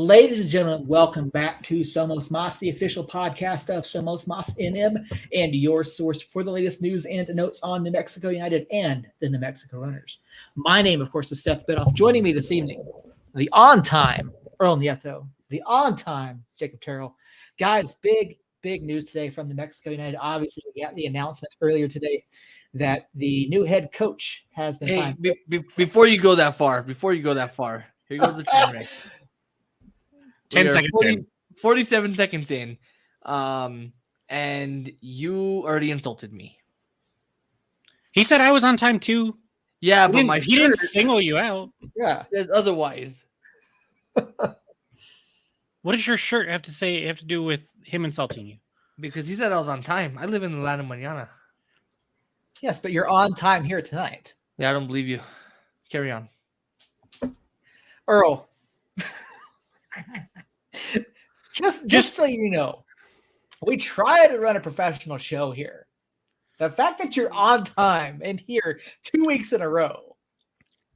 Ladies and gentlemen, welcome back to Somos Mas, the official podcast of Somos Mas NM, and your source for the latest news and notes on New Mexico United and the New Mexico Runners. My name, of course, is Seth Bidoff. Joining me this evening, the on-time Earl Nieto, the on-time Jacob Terrell. Guys, big news today from New Mexico United. Obviously, we got the announcement earlier today that the new head coach has been signed. Before you go that far, here goes the train wreck. 10 seconds in. 47 seconds in. And you already insulted me. He said I was on time too. Yeah, he didn't single you out. Yeah. Says otherwise. What does your shirt have to do with him insulting you? Because he said I was on time. I live in the land of mañana. Yes, but you're on time here tonight. Yeah, I don't believe you. Carry on. Earl. just so you know, we try to run a professional show here. The fact that you're on time and here 2 weeks in a row.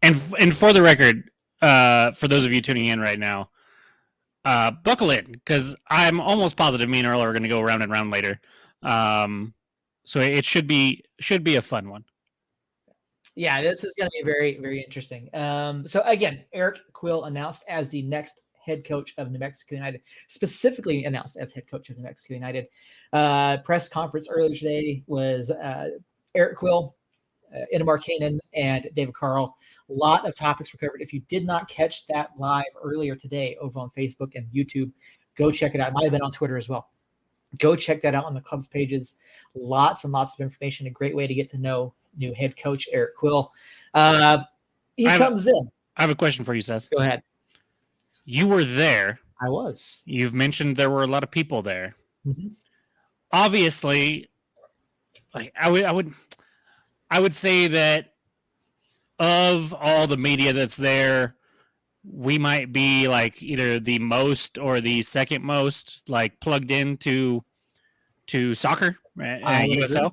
And for the record, for those of you tuning in right now, buckle in, because I'm almost positive me and Earl are going to go round and round later. So it should be a fun one. Yeah, this is going to be very, very interesting. So again, Eric Quill announced as the next head coach of New Mexico United, specifically announced as head coach of New Mexico United. Press conference earlier today was Eric Quill, Inamar Kanan, and David Carl. A lot of topics were covered. If you did not catch that live earlier today over on Facebook and YouTube, go check it out. It might have been on Twitter as well. Go check that out on the club's pages. Lots and lots of information. A great way to get to know new head coach Eric Quill. He comes in. I have a question for you, Seth. Go ahead. You were there. I was. You've mentioned there were a lot of people there. Mm-hmm. Obviously, like I would say that of all the media that's there, we might be like either the most or the second most like plugged into soccer at USL.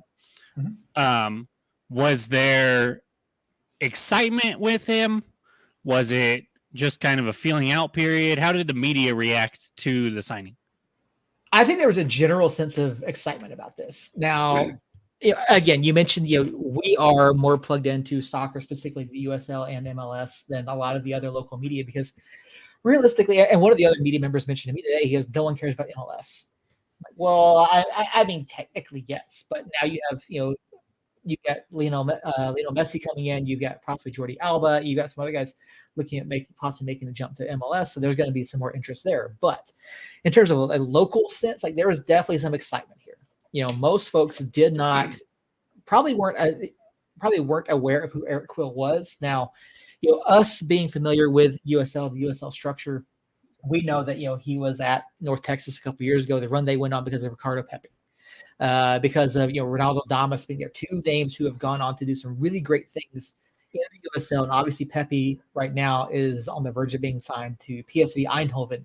Mm-hmm. Was there excitement with him? Was it just kind of a feeling out period? How did the media react to the signing? I think there was a general sense of excitement about this. Now, again, you mentioned we are more plugged into soccer, specifically the USL and MLS, than a lot of the other local media, because realistically, and one of the other media members mentioned to me today, he goes, "No one cares about MLS." Like, well, I mean, technically yes, but now you have you got Lionel Messi coming in, you've got possibly Jordi Alba, you got some other guys looking at possibly making the jump to MLS, so there's going to be some more interest there. But in terms of a local sense, like there was definitely some excitement here. Most folks probably weren't aware of who Eric Quill was. Now, us being familiar with USL, the USL structure, we know that he was at North Texas a couple years ago. The run they went on because of Ricardo Pepi. Because of Ronaldo Damas being there, two names who have gone on to do some really great things in the USL, and obviously Pepi right now is on the verge of being signed to PSV Eindhoven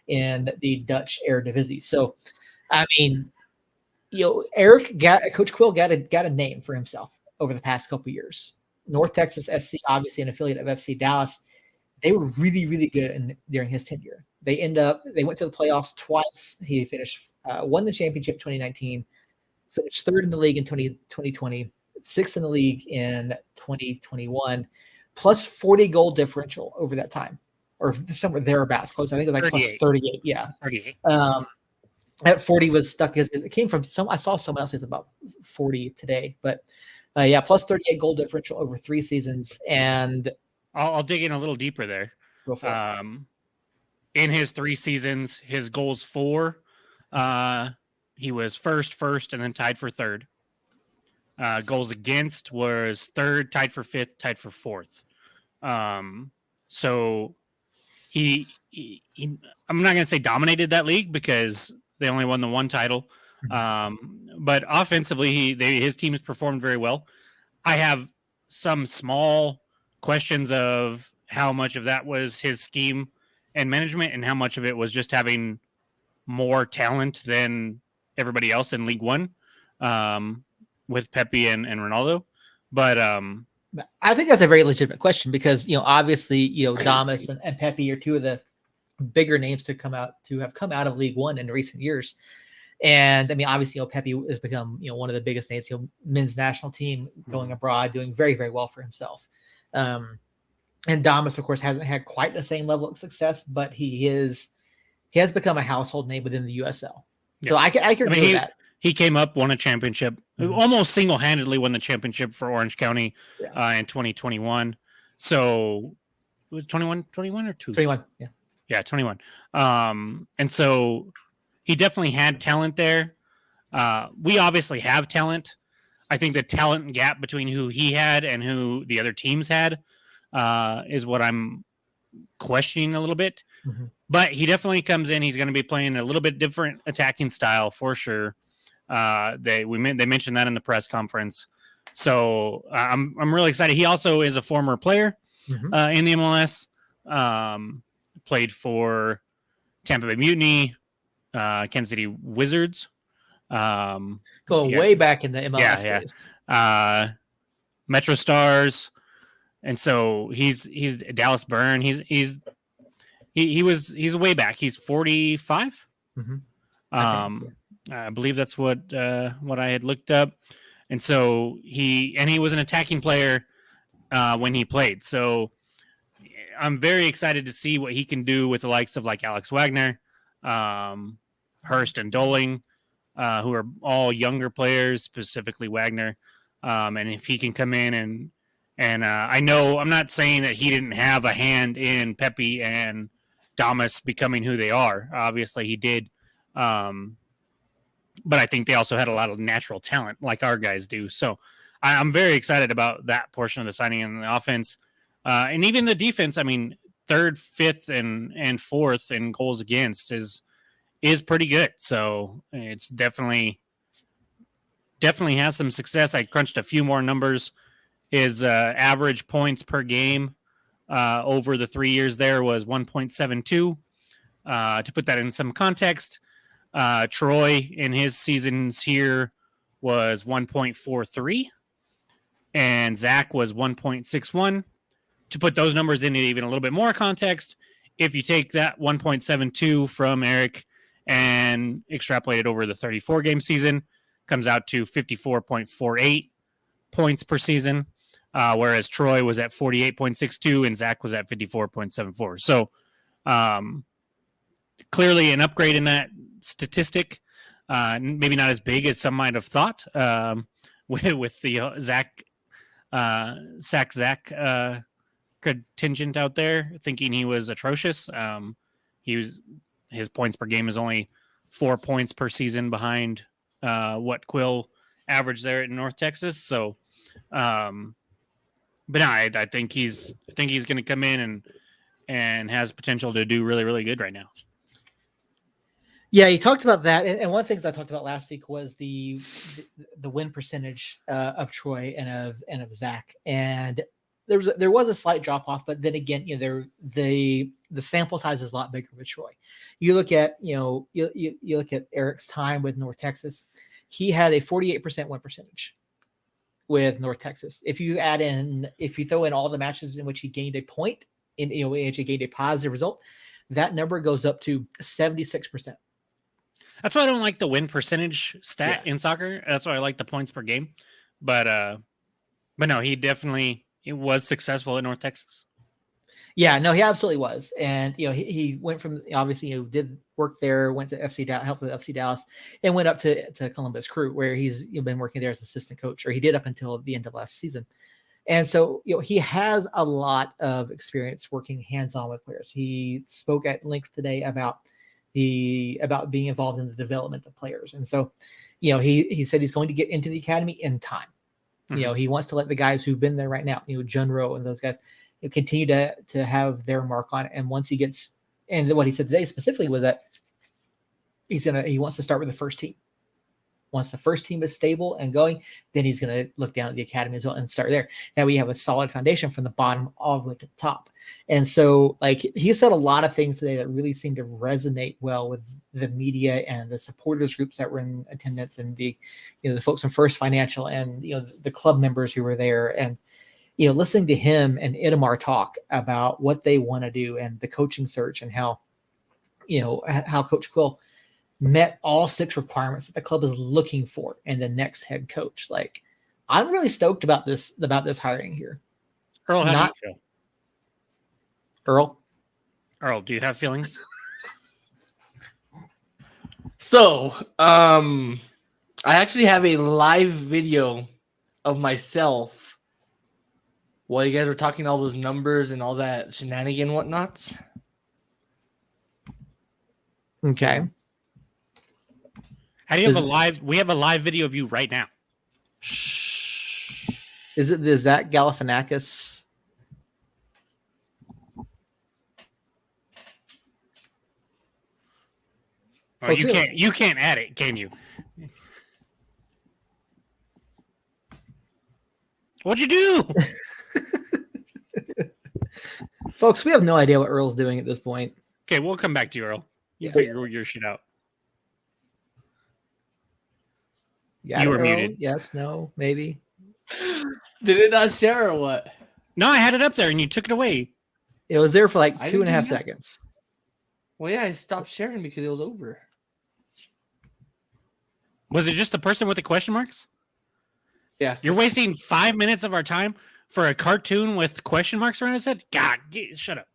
in the Dutch Eredivisie. So, I mean, Coach Quill got a name for himself over the past couple of years. North Texas SC, obviously an affiliate of FC Dallas, they were really, really good during his tenure. They went to the playoffs twice. He finished won the championship in 2019. Finished third in the league in 2020, sixth in the league in 2021, plus 40 goal differential over that time, or somewhere thereabouts close. I think it's like 38. Plus 38. Yeah. 38. At 40 was stuck because it came from I saw someone else say it's about 40 today, but plus 38 goal differential over 3 seasons. And I'll dig in a little deeper there. Go for it. In his 3 seasons, his goals for, he was first, and then tied for third. Goals against was third, tied for fifth, tied for fourth. So he I'm not going to say dominated that league because they only won the one title. But offensively, his team has performed very well. I have some small questions of how much of that was his scheme and management and how much of it was just having more talent than everybody else in League One with Pepi and Ronaldo. But I think that's a very legitimate question because, obviously, Damas and Pepi are two of the bigger names to have come out of League One in recent years. And I mean, obviously, Pepe has become, one of the biggest names, men's national team going abroad, doing very, very well for himself. And Damas, of course, hasn't had quite the same level of success, but he has become a household name within the USL. So I can agree with that. He came up, won a championship, almost single-handedly won the championship for Orange County in 2021. So it was 21 or 2? 21, yeah. Yeah, 21. And so he definitely had talent there. We obviously have talent. I think the talent gap between who he had and who the other teams had is what I'm questioning a little bit. Mm-hmm. But he definitely comes in. He's going to be playing a little bit different attacking style for sure. They mentioned that in the press conference. So I'm really excited. He also is a former player in the MLS. Played for Tampa Bay Mutiny, Kansas City Wizards. Way back in the MLS days. Metro Stars. And so he's Dallas Burn. He's way back. He's 45. I believe that's what I had looked up. And so he was an attacking player when he played. So I'm very excited to see what he can do with the likes of like Alex Wagner, Hurst and Doling, who are all younger players, specifically Wagner. And if he can come in and I know I'm not saying that he didn't have a hand in Pepe and Damas becoming who they are. Obviously he did. But I think they also had a lot of natural talent like our guys do. So I'm very excited about that portion of the signing and the offense. And even the defense, I mean, 3rd, 5th, and 4th in goals against is pretty good. So it's definitely has some success. I crunched a few more numbers. His average points per game over the 3 years there was 1.72. To put that in some context, Troy in his seasons here was 1.43, and Zach was 1.61. To put those numbers into even a little bit more context, if you take that 1.72 from Eric and extrapolate it over the 34-game season, comes out to 54.48 points per season, whereas Troy was at 48.62 and Zach was at 54.74. So clearly an upgrade in that statistic, maybe not as big as some might have thought with the Zach contingent out there thinking he was atrocious. His points per game is only 4 points per season behind what Quill averaged there in North Texas. So, but no, I think he's going to come in and has potential to do really, really good right now. Yeah, he talked about that, and one of the things I talked about last week was the win percentage of Troy and of Zach, and there was a slight drop off, but then again, the sample size is a lot bigger with Troy. You look at you look at Eric's time with North Texas, he had a 48% win percentage with North Texas. If you throw in all the matches in which he gained a point, in which he gained a positive result, that number goes up to 76%. That's why I don't like the win percentage stat in soccer. That's why I like the points per game. But no, it was successful at North Texas. Yeah, no, he absolutely was. And, he went from, obviously, did work there, went to FC Dallas, helped with FC Dallas, and went up to Columbus Crew, where he's been working there as assistant coach, or he did up until the end of last season. And so, he has a lot of experience working hands-on with players. He spoke at length today about being involved in the development of players. And so, he said he's going to get into the academy in time. Mm-hmm. He wants to let the guys who've been there right now, John Rowe and those guys, continue to have their mark on it. And once he gets, and what he said today specifically was that he wants to start with the first team. Once the first team is stable and going, then he's going to look down at the academy as well and start there. Now we have a solid foundation from the bottom all the way to the top. And so, he said a lot of things today that really seemed to resonate well with the media and the supporters groups that were in attendance, and the folks from First Financial, and the club members who were there, and listening to him and Itamar talk about what they want to do and the coaching search, and how how Coach Quill met all 6 requirements that the club is looking for in the next head coach. Like, I'm really stoked about this hiring here. Earl, how do you feel? Earl, do you have feelings? So, I actually have a live video of myself while you guys were talking all those numbers and all that shenanigan whatnots. Okay. How do you have we have a live video of you right now. Is that Galifianakis? Oh, you can't add it, can you? What'd you do? Folks, we have no idea what Earl's doing at this point. Okay, we'll come back to you, Earl. You figure your shit out. You were Earl? muted. Yes, no, maybe. Did it not share or what? No, I had it up there and you took it away. It was there for like 2.5 seconds. Well, yeah, I stopped sharing because it was over. Was it just the person with the question marks? Yeah. You're wasting 5 minutes of our time for a cartoon with question marks around his head? God, shut up.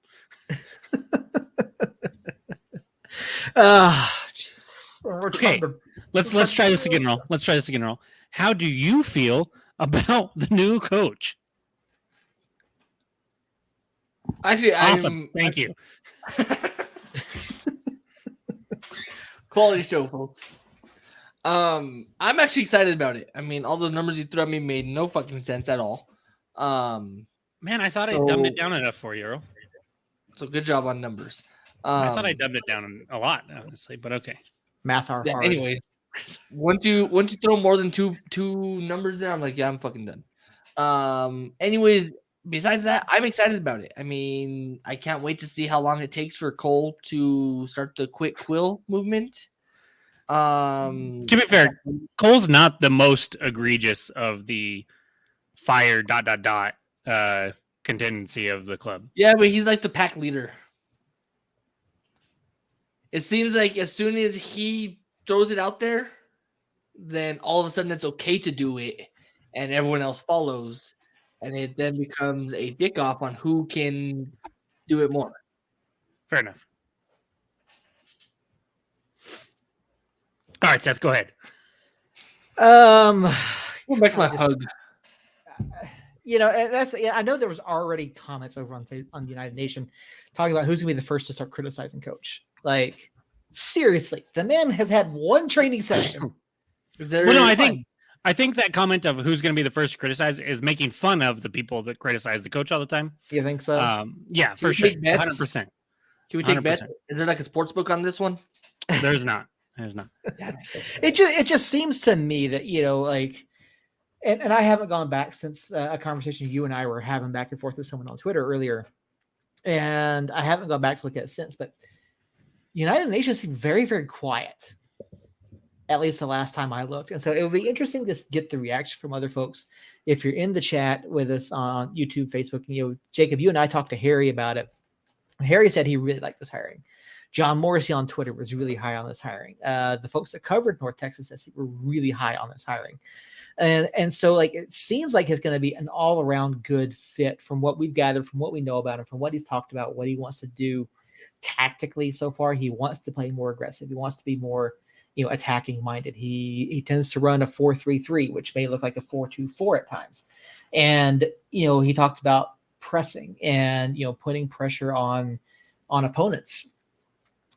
Jesus. Okay, let's try this again, Earl. How do you feel about the new coach? Actually, awesome. Thank you. Quality show, folks. I'm actually excited about it. I mean, all those numbers you threw at me made no fucking sense at all. Man, I thought I dumbed it down enough for you, Earl. So good job on numbers. I thought I dumbed it down a lot, honestly, but okay. Math are hard. Anyways, once you throw more than two numbers there, I'm like, yeah, I'm fucking done. Anyways, besides that, I'm excited about it. I mean, I can't wait to see how long it takes for Cole to start the quit Quill movement. To be fair, Cole's not the most egregious of the fire ... contingency of the club. Yeah, but he's like the pack leader. It seems like as soon as he throws it out there, then all of a sudden it's okay to do it, and everyone else follows, and it then becomes a dick off on who can do it more. Fair enough. All right, Seth, go ahead. Go back to my hug. And I know there was already comments over on the United Nation talking about who's gonna be the first to start criticizing Coach. Like, seriously, the man has had one training session. I think that comment of who's going to be the first to criticize is making fun of the people that criticize the coach all the time. You think so? Yeah, for sure. 100%. Can we take bets? Is there like a sports book on this one? There's not. There's not. It just seems to me that, and I haven't gone back since a conversation you and I were having back and forth with someone on Twitter earlier, and I haven't gone back to look at it since, but United Nations seemed very, very quiet, at least the last time I looked. And so it would be interesting to get the reaction from other folks. If you're in the chat with us on YouTube, Facebook, Jacob, you and I talked to Harry about it. Harry said he really liked this hiring. John Morrissey on Twitter was really high on this hiring. The folks that covered North Texas SC were really high on this hiring. And so it seems like it's going to be an all around good fit from what we've gathered, from what we know about him, from what he's talked about, what he wants to do tactically so far. He wants to play more aggressive. He wants to be more, attacking minded. He tends to run a 4-3-3, which may look like a 4-2-4 at times. And, he talked about pressing and, putting pressure on opponents.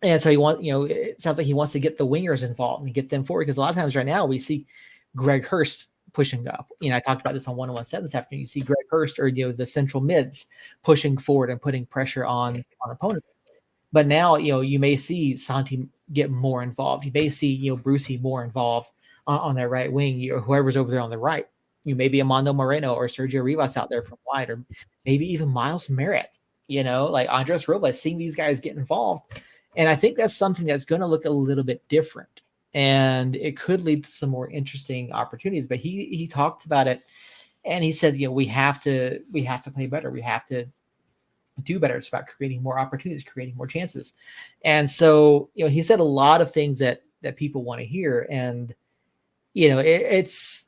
And so it sounds like he wants to get the wingers involved and get them forward, because a lot of times right now we see Greg Hurst pushing up. I talked about this on 101.7 this afternoon. You see Greg Hurst or the central mids pushing forward and putting pressure on opponents. But now you may see Santi get more involved. You may see Brucey more involved on that right wing. Whoever's over there on the right. Maybe Amando Moreno or Sergio Rivas out there from wide, or maybe even Miles Merritt. Like Andres Robles. Seeing these guys get involved, and I think that's something that's going to look a little bit different. And it could lead to some more interesting opportunities. But he talked about it, and he said, we have to play better. We have to, do better. It's about creating more opportunities, creating more chances. And so, he said a lot of things that people want to hear. And, it's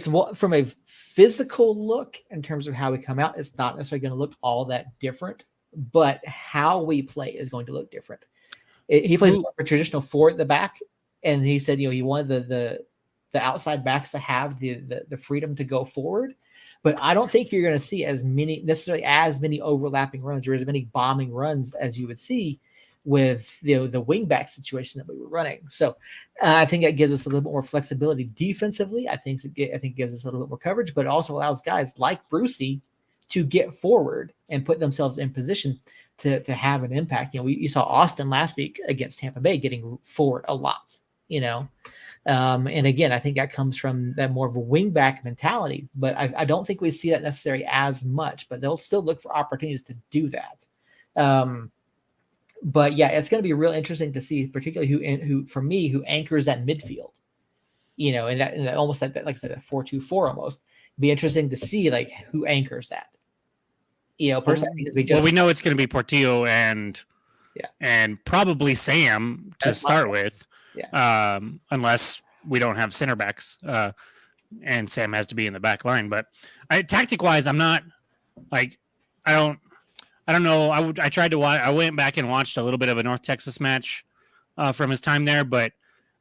what from a physical look in terms of how we come out, it's not necessarily going to look all that different, but how we play is going to look different. He plays more of a traditional four at the back. And he said, he wanted the outside backs to have the freedom to go forward. But I don't think you're going to see as many overlapping runs or as many bombing runs as you would see with the wing back situation that we were running. So I think that gives us a little bit more flexibility defensively. I think it gives us a little bit more coverage, but it also allows guys like Brucey to get forward and put themselves in position to have an impact. You saw Austin last week against Tampa Bay getting forward a lot. And again, I think that comes from that more of a wing back mentality, but I don't think we see that necessarily as much, but they'll still look for opportunities to do that. But yeah, it's going to be real interesting to see, particularly who anchors that midfield, and that almost like I said, that 4-2-4 almost. It'd be interesting to see like who anchors that. Personally, we know it's going to be Portillo and probably Sam to start with. Yeah. Unless we don't have center backs, and Sam has to be in the back line. But tactic wise, I'm not like I don't know. I tried to watch. I went back and watched a little bit of a North Texas match from his time there, but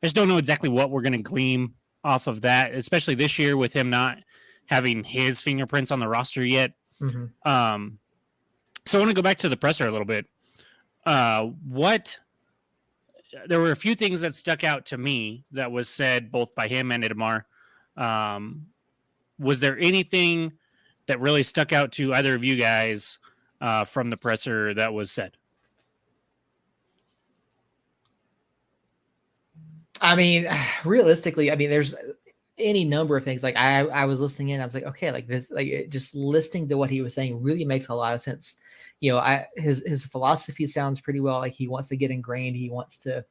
I just don't know exactly what we're going to glean off of that, especially this year with him not having his fingerprints on the roster yet. Mm-hmm. So I want to go back to the presser a little bit. There were a few things that stuck out to me that was said both by him and Itamar. Was there anything that really stuck out to either of you guys from the presser that was said? I mean, realistically, there's any number of things. Like I was listening in, I was like, okay, like this, like just listening to what he was saying really makes a lot of sense. His philosophy sounds pretty well. Like he wants to get ingrained. He wants to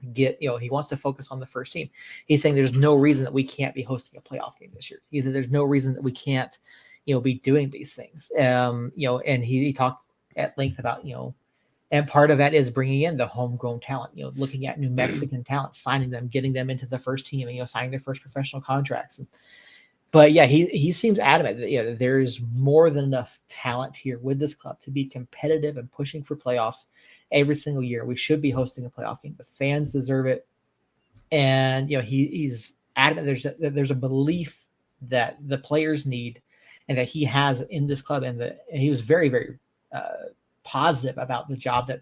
he wants to focus on the first team. He's saying there's no reason that we can't be hosting a playoff game this year. He said there's no reason that we can't, be doing these things. And he talked at length about, and part of that is bringing in the homegrown talent, looking at New Mexican talent, signing them, getting them into the first team, and, signing their first professional contracts. But yeah, he seems adamant that there's more than enough talent here with this club to be competitive and pushing for playoffs every single year. We should be hosting a playoff game. The fans deserve it. And, he's adamant there's a belief that the players need and that he has in this club. And he was very, very positive about the job that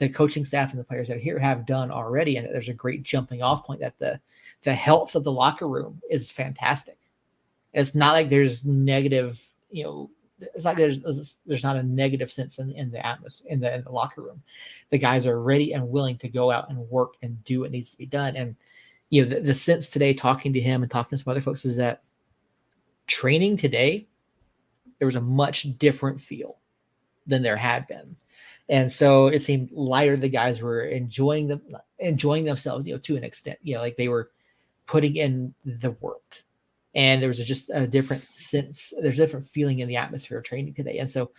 the coaching staff and the players that are here have done already. And there's a great jumping off point that the health of the locker room is fantastic. It's not like there's negative, it's like there's not a negative sense in the atmosphere, in the locker room. The guys are ready and willing to go out and work and do what needs to be done. And, the sense today, talking to him and talking to some other folks, is that training today, there was a much different feel than there had been. And so it seemed lighter. The guys were enjoying themselves, to an extent, like they were putting in the work. And there was just a different sense. There's a different feeling in the atmosphere of training today. And so,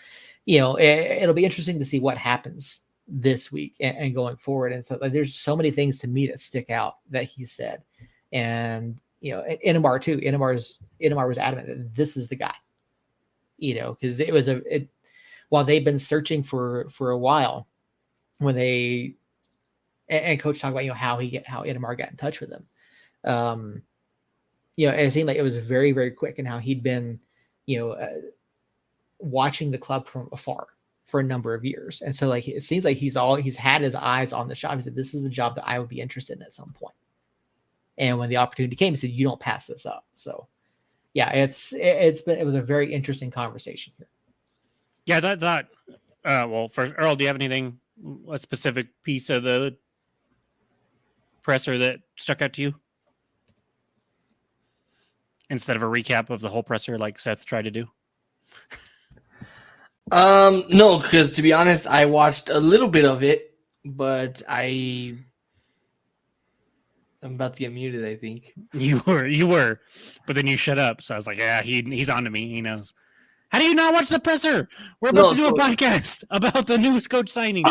it'll be interesting to see what happens this week and going forward. And so there's so many things to me that stick out that he said. And, Itamar too. Itamar was adamant that this is the guy, because it was while they've been searching for a while, when and coach talked about, how Itamar got in touch with them. It seemed like it was very, very quick, and how he'd been, watching the club from afar for a number of years. And so it seems like he's had his eyes on the job. He said, this is the job that I would be interested in at some point. And when the opportunity came, he said, you don't pass this up. So yeah, it was a very interesting conversation here. Yeah, well, first, Earl, do you have anything, a specific piece of the presser that stuck out to you? Instead of a recap of the whole presser like Seth tried to do? No, because to be honest, I watched a little bit of it, but I'm about to get muted, I think. You were, but then you shut up. So I was like, yeah, he's on to me. He knows. How do you not watch the presser? We're about to do a podcast about the new coach signing.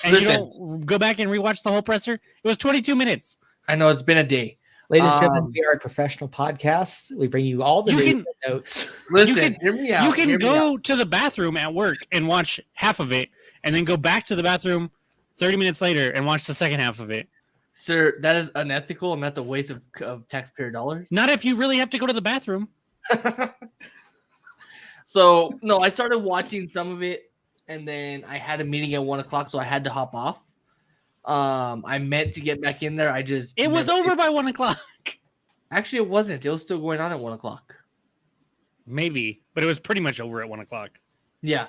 And you don't go back and rewatch the whole presser? It was 22 minutes. I know, it's been a day. Ladies and gentlemen, we are a professional podcast. We bring you all the notes. Listen, hear me out. You can go to the bathroom at work and watch half of it, and then go back to the bathroom 30 minutes later and watch the second half of it. Sir, that is unethical, and that's a waste of taxpayer dollars. Not if you really have to go to the bathroom. So, no, I started watching some of it, and then I had a meeting at 1 o'clock, so I had to hop off. I meant to get back in there. It was over by 1 o'clock. Actually, it wasn't. It was still going on at 1 o'clock. Maybe, but it was pretty much over at 1 o'clock. Yeah.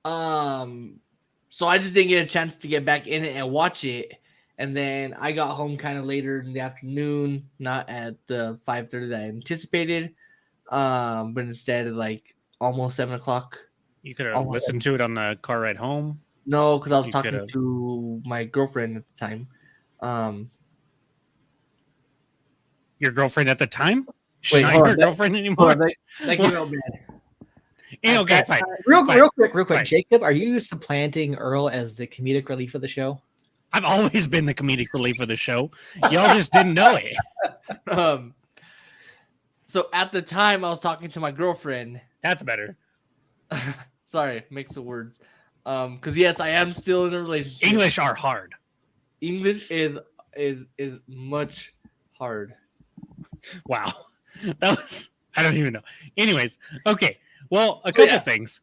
So I just didn't get a chance to get back in it and watch it. And then I got home kind of later in the afternoon, not at the 5:30 that I anticipated, but instead like almost 7 o'clock. You could have listened to it on the car ride home. No, because I was talking to my girlfriend at the time. Your girlfriend at the time? She's not your girlfriend anymore. That came out bad. Okay, fine. Real quick. Fine. Jacob, are you supplanting Earl as the comedic relief of the show? I've always been the comedic relief of the show. Y'all just didn't know it. So at the time, I was talking to my girlfriend. That's better. Sorry, mix of words. Because yes, I am still in a relationship. English are hard. English is much hard. Wow, that was, I don't even know. Anyways, okay. Well, a couple things.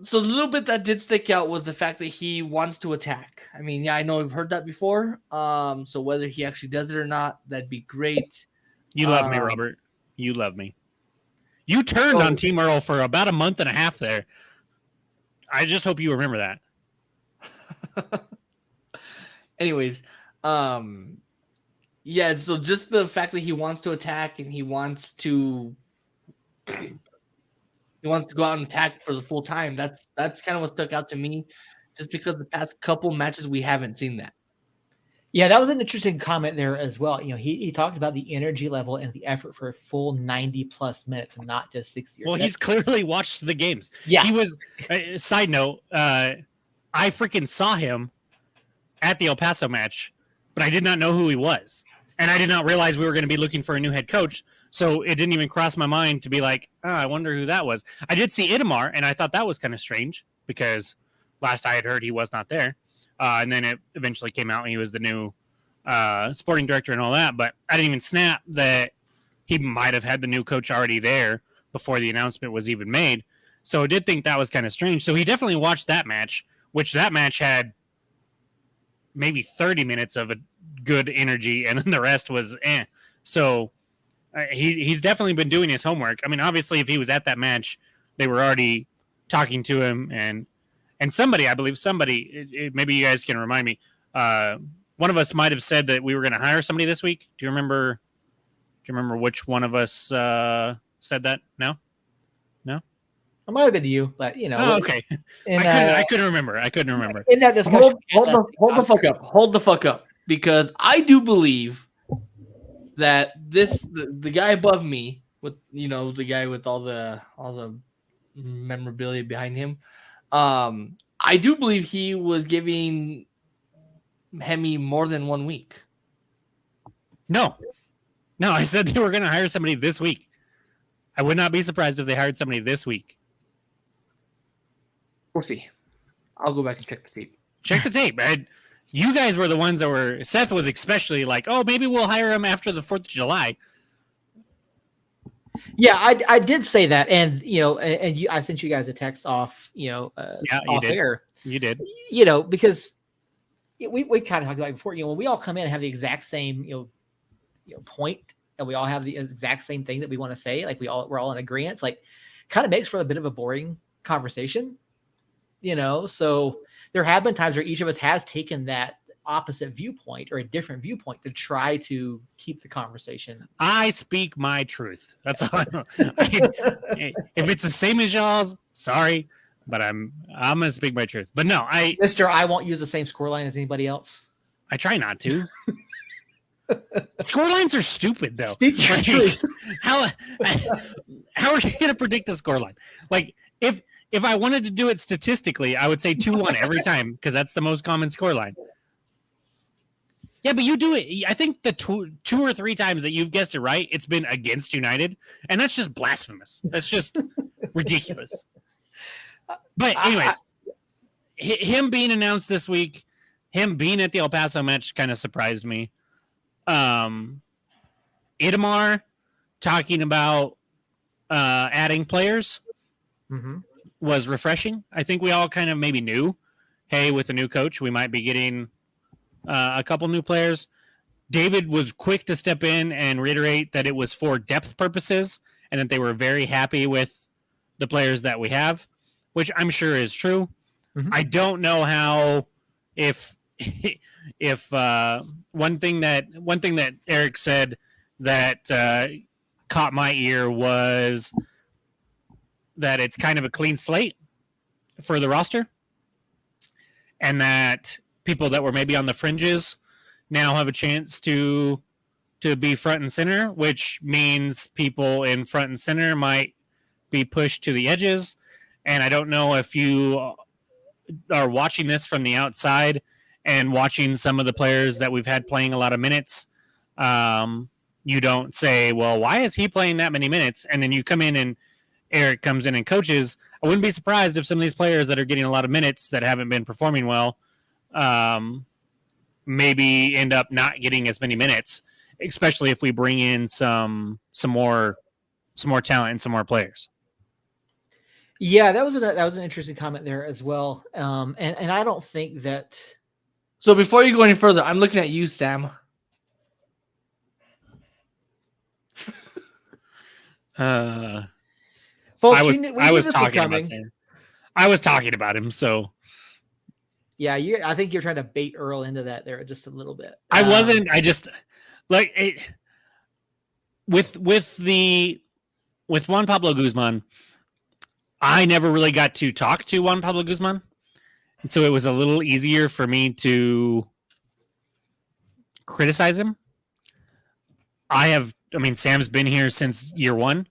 So the little bit that did stick out was the fact that he wants to attack. I mean, yeah, I know we've heard that before. So whether he actually does it or not, that'd be great. You love me, Robert. You love me. You turned on Team Earl for about a month and a half there. I just hope you remember that. Anyways, yeah, so just the fact that he wants to attack and he wants to go out and attack for the full time. That's kind of what stuck out to me, just because the past couple matches we haven't seen that. Yeah, that was an interesting comment there as well. You know, he talked about the energy level and the effort for a full 90 plus minutes and not just 60 or 70. Well, he's clearly watched the games. Yeah. He was, side note, I freaking saw him at the El Paso match, but I did not know who he was. And I did not realize we were going to be looking for a new head coach. So it didn't even cross my mind to be like, I wonder who that was. I did see Itamar, and I thought that was kind of strange because last I had heard he was not there. And then it eventually came out and he was the new sporting director and all that. But I didn't even snap that he might have had the new coach already there before the announcement was even made. So I did think that was kind of strange. So he definitely watched that match, which that match had maybe 30 minutes of a good energy, and then the rest was eh. So he's definitely been doing his homework. I mean, obviously, if he was at that match, they were already talking to him, and somebody, I believe maybe you guys can remind me. One of us might have said that we were going to hire somebody this week. Do you remember which one of us said that? No. It might have been you, but you know. Oh, okay. I couldn't remember. In that discussion, Hold the fuck up, because I do believe that the guy above me, with the guy with all the memorabilia behind him, I do believe he was giving Hemi more than 1 week. No, I said they were going to hire somebody this week. I would not be surprised if they hired somebody this week. We'll see. I'll go back and check the tape. Check the tape. You guys were the ones that were. Seth was especially like, "Oh, maybe we'll hire him after the 4th of July." Yeah, I did say that, and I sent you guys a text off, off air. You did. Because we kind of talked about it before. When we all come in and have the exact same point, and we all have the exact same thing that we want to say, like we're all in agreement. Like, kind of makes for a bit of a boring conversation. So there have been times where each of us has taken that opposite viewpoint or a different viewpoint to try to keep the conversation. I speak my truth. That's all I know. If it's the same as y'all's, sorry, but I'm gonna speak my truth. But no, Mister, I won't use the same scoreline as anybody else. I try not to. Scorelines are stupid, though. Speaking of truth. how are you going to predict a scoreline? Like, if I wanted to do it statistically, I would say 2-1 every time because that's the most common scoreline. Yeah, but you do it. I think the two or three times that you've guessed it right, it's been against United, and that's just blasphemous. That's just ridiculous. But anyways, him being announced this week, him being at the El Paso match kind of surprised me. Itamar talking about adding players was refreshing. I think we all kind of maybe knew, hey, with a new coach, we might be getting a couple new players. David was quick to step in and reiterate that it was for depth purposes and that they were very happy with the players that we have, which I'm sure is true. I don't know how if one thing that Eric said that caught my ear was that it's kind of a clean slate for the roster, and that people that were maybe on the fringes now have a chance to be front and center, which means people in front and center might be pushed to the edges. And I don't know if you are watching this from the outside and watching some of the players that we've had playing a lot of minutes. You don't say, well, why is he playing that many minutes? And then you come in and Eric comes in and coaches. I wouldn't be surprised if some of these players that are getting a lot of minutes that haven't been performing well maybe end up not getting as many minutes, especially if we bring in some more talent and some more players. Yeah, that was an interesting comment there as well. And I don't think that. So before you go any further, I'm looking at you, Sam. Folks, I was talking about him, so. Yeah, I think you're trying to bait Earl into that there just a little bit. I wasn't. I just like it with Juan Pablo Guzman. I never really got to talk to Juan Pablo Guzman, and so it was a little easier for me to criticize him. Sam's been here since year one.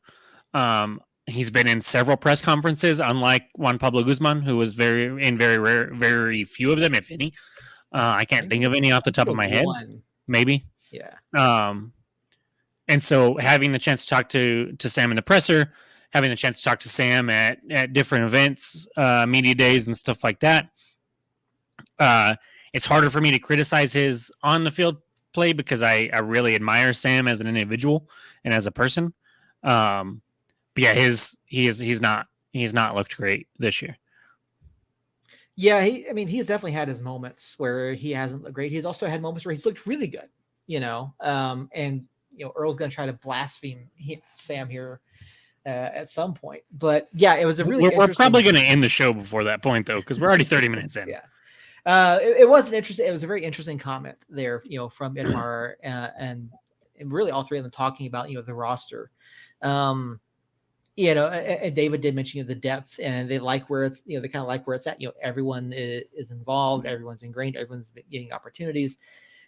He's been in several press conferences, unlike Juan Pablo Guzman, who was very few of them, if any. I can't think of any off the top of my head. Maybe. Yeah. And so having the chance to talk to Sam in the presser, having the chance to talk to Sam at different events, media days and stuff like that, it's harder for me to criticize his on the field play because I really admire Sam as an individual and as a person. But yeah, he's not looked great this year. Yeah, he's definitely had his moments where he hasn't looked great. He's also had moments where he's looked really good, and Earl's going to try to blaspheme Sam here at some point. But yeah, it was a really. We're probably going to end the show before that point though, because we're already 30 minutes in. Yeah, it was an interesting. It was a very interesting comment there, from Idmar and really all three of them talking about the roster. And David did mention the depth, and they like where it's, they kind of like where it's at. Everyone is involved, everyone's ingrained, everyone's getting opportunities.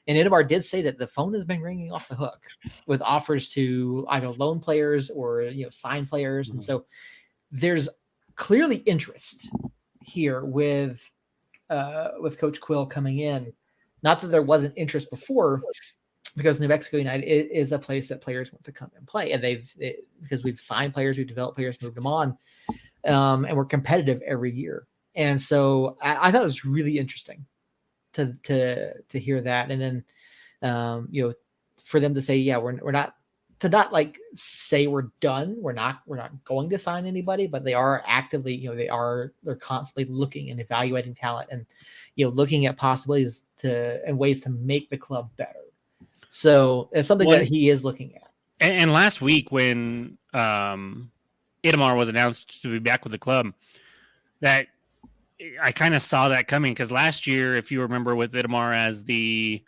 And Idmar did say that the phone has been ringing off the hook with offers to either loan players or sign players, and so there's clearly interest here with Coach Quill coming in. Not that there wasn't interest before, because New Mexico United is a place that players want to come and play, and because we've signed players, we've developed players, moved them on, and we're competitive every year. And so I thought it was really interesting to hear that, and then for them to say, yeah, we're not like say we're done, we're not going to sign anybody, but they are actively they're constantly looking and evaluating talent and looking at possibilities and ways to make the club better. So it's something that he is looking at. And last week when Idmar was announced to be back with the club, that I kind of saw that coming, because last year, if you remember, with Idmar as the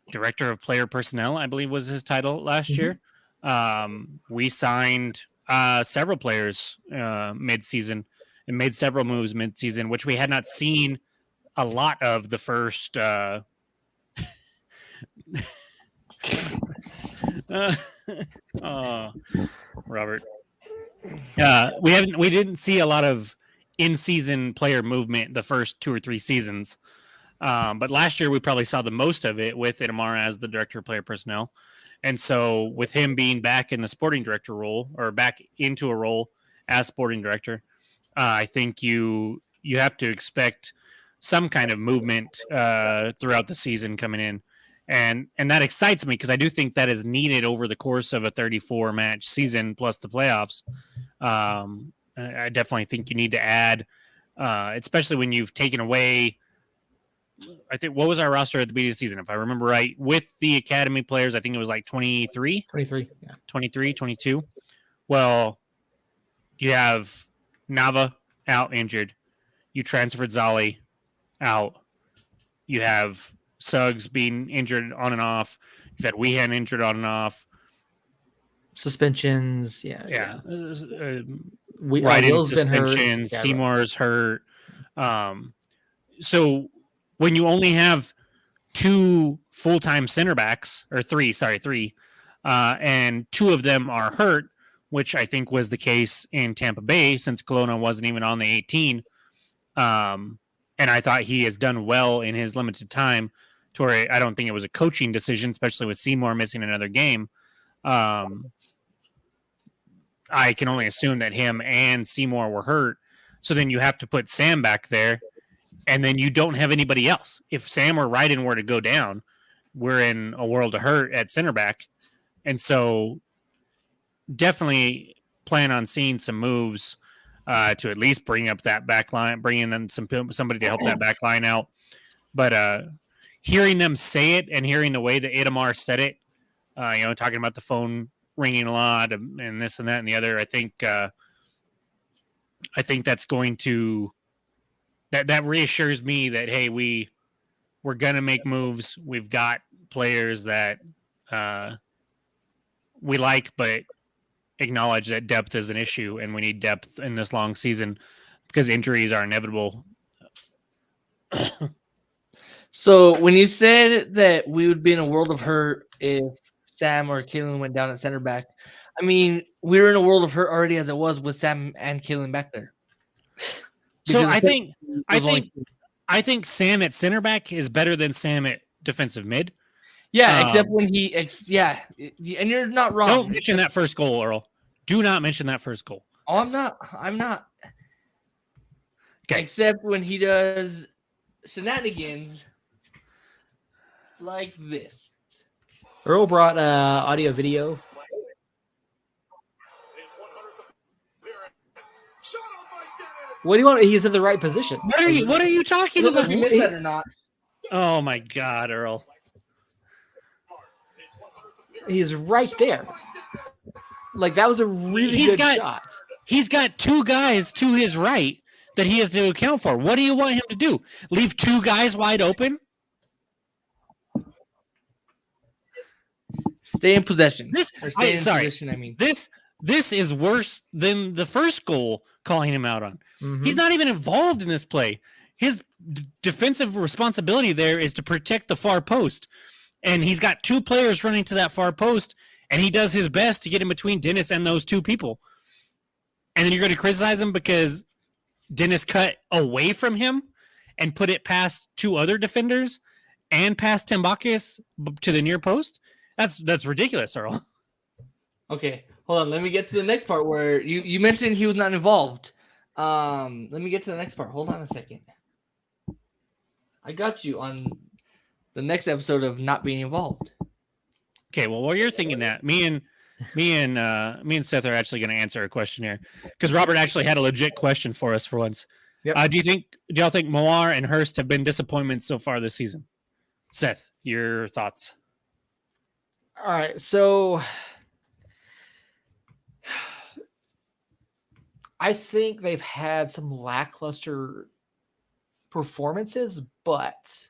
director of player personnel, I believe was his title last year, we signed several players mid-season and made several moves mid-season, which we had not seen a lot of the first Robert. We didn't see a lot of in-season player movement the first 2 or 3 seasons, but last year we probably saw the most of it with Itamar as the director of player personnel, and so with him being back in the sporting director role or back into a role as sporting director, I think you have to expect some kind of movement throughout the season coming in. And that excites me because I do think that is needed over the course of a 34 match season plus the playoffs. I definitely think you need to add, especially when you've taken away. I think what was our roster at the beginning of the season, if I remember right, with the academy players. I think it was like 23, 22. Well, you have Nava out injured. You transferred Zali out. You have Suggs being injured on and off. You've had Weehan injured on and off. Suspensions, Right, suspensions. Seymour's hurt. So when you only have 2 full-time center backs, or 3, and 2 of them are hurt, which I think was the case in Tampa Bay since Kelowna wasn't even on the 18. And I thought he has done well in his limited time to where I don't think it was a coaching decision, especially with Seymour missing another game. I can only assume that him and Seymour were hurt. So then you have to put Sam back there, and then you don't have anybody else. If Sam or Ryden were to go down, we're in a world of hurt at center back. And so definitely plan on seeing some moves to at least bring up that back line, bringing in somebody to help that back line out. But hearing them say it and hearing the way that Itamar said it, talking about the phone ringing a lot and this and that and the other, I think that's going to that reassures me that, hey, we're going to make moves. We've got players that we like, but acknowledge that depth is an issue, and we need depth in this long season because injuries are inevitable. So when you said that we would be in a world of hurt if Sam or Kalen went down at center back, I mean, we were in a world of hurt already as it was with Sam and Kalen back there. So I think Sam at center back is better than Sam at defensive mid. Yeah, except when and you're not wrong. Don't mention that first goal, Earl. Do not mention that first goal. Oh, I'm not. Okay. Except when he does shenanigans like this. Earl brought audio video. What do you want? He's in the right position. What are you talking about? If you missed that or not. Oh my God, Earl. He's right there. Like, that was a really good shot. He's got 2 guys to his right that he has to account for. What do you want him to do? Leave 2 guys wide open? Stay in possession. This is worse than the first goal calling him out on. Mm-hmm. He's not even involved in this play. His defensive responsibility there is to protect the far post. And he's got 2 players running to that far post, and he does his best to get in between Dennis and those 2 people. And then you're going to criticize him because Dennis cut away from him and put it past 2 other defenders and past Tambakis to the near post? That's ridiculous, Earl. Okay, hold on. Let me get to the next part where you mentioned he was not involved. Let me get to the next part. Hold on a second. I got you on the next episode of not being involved. Okay, well, while you're thinking that, me and Seth are actually going to answer a question here because Robert actually had a legit question for us for once. Yep. Do y'all think Moir and Hurst have been disappointments so far this season? Seth, your thoughts? All right, so I think they've had some lackluster performances, but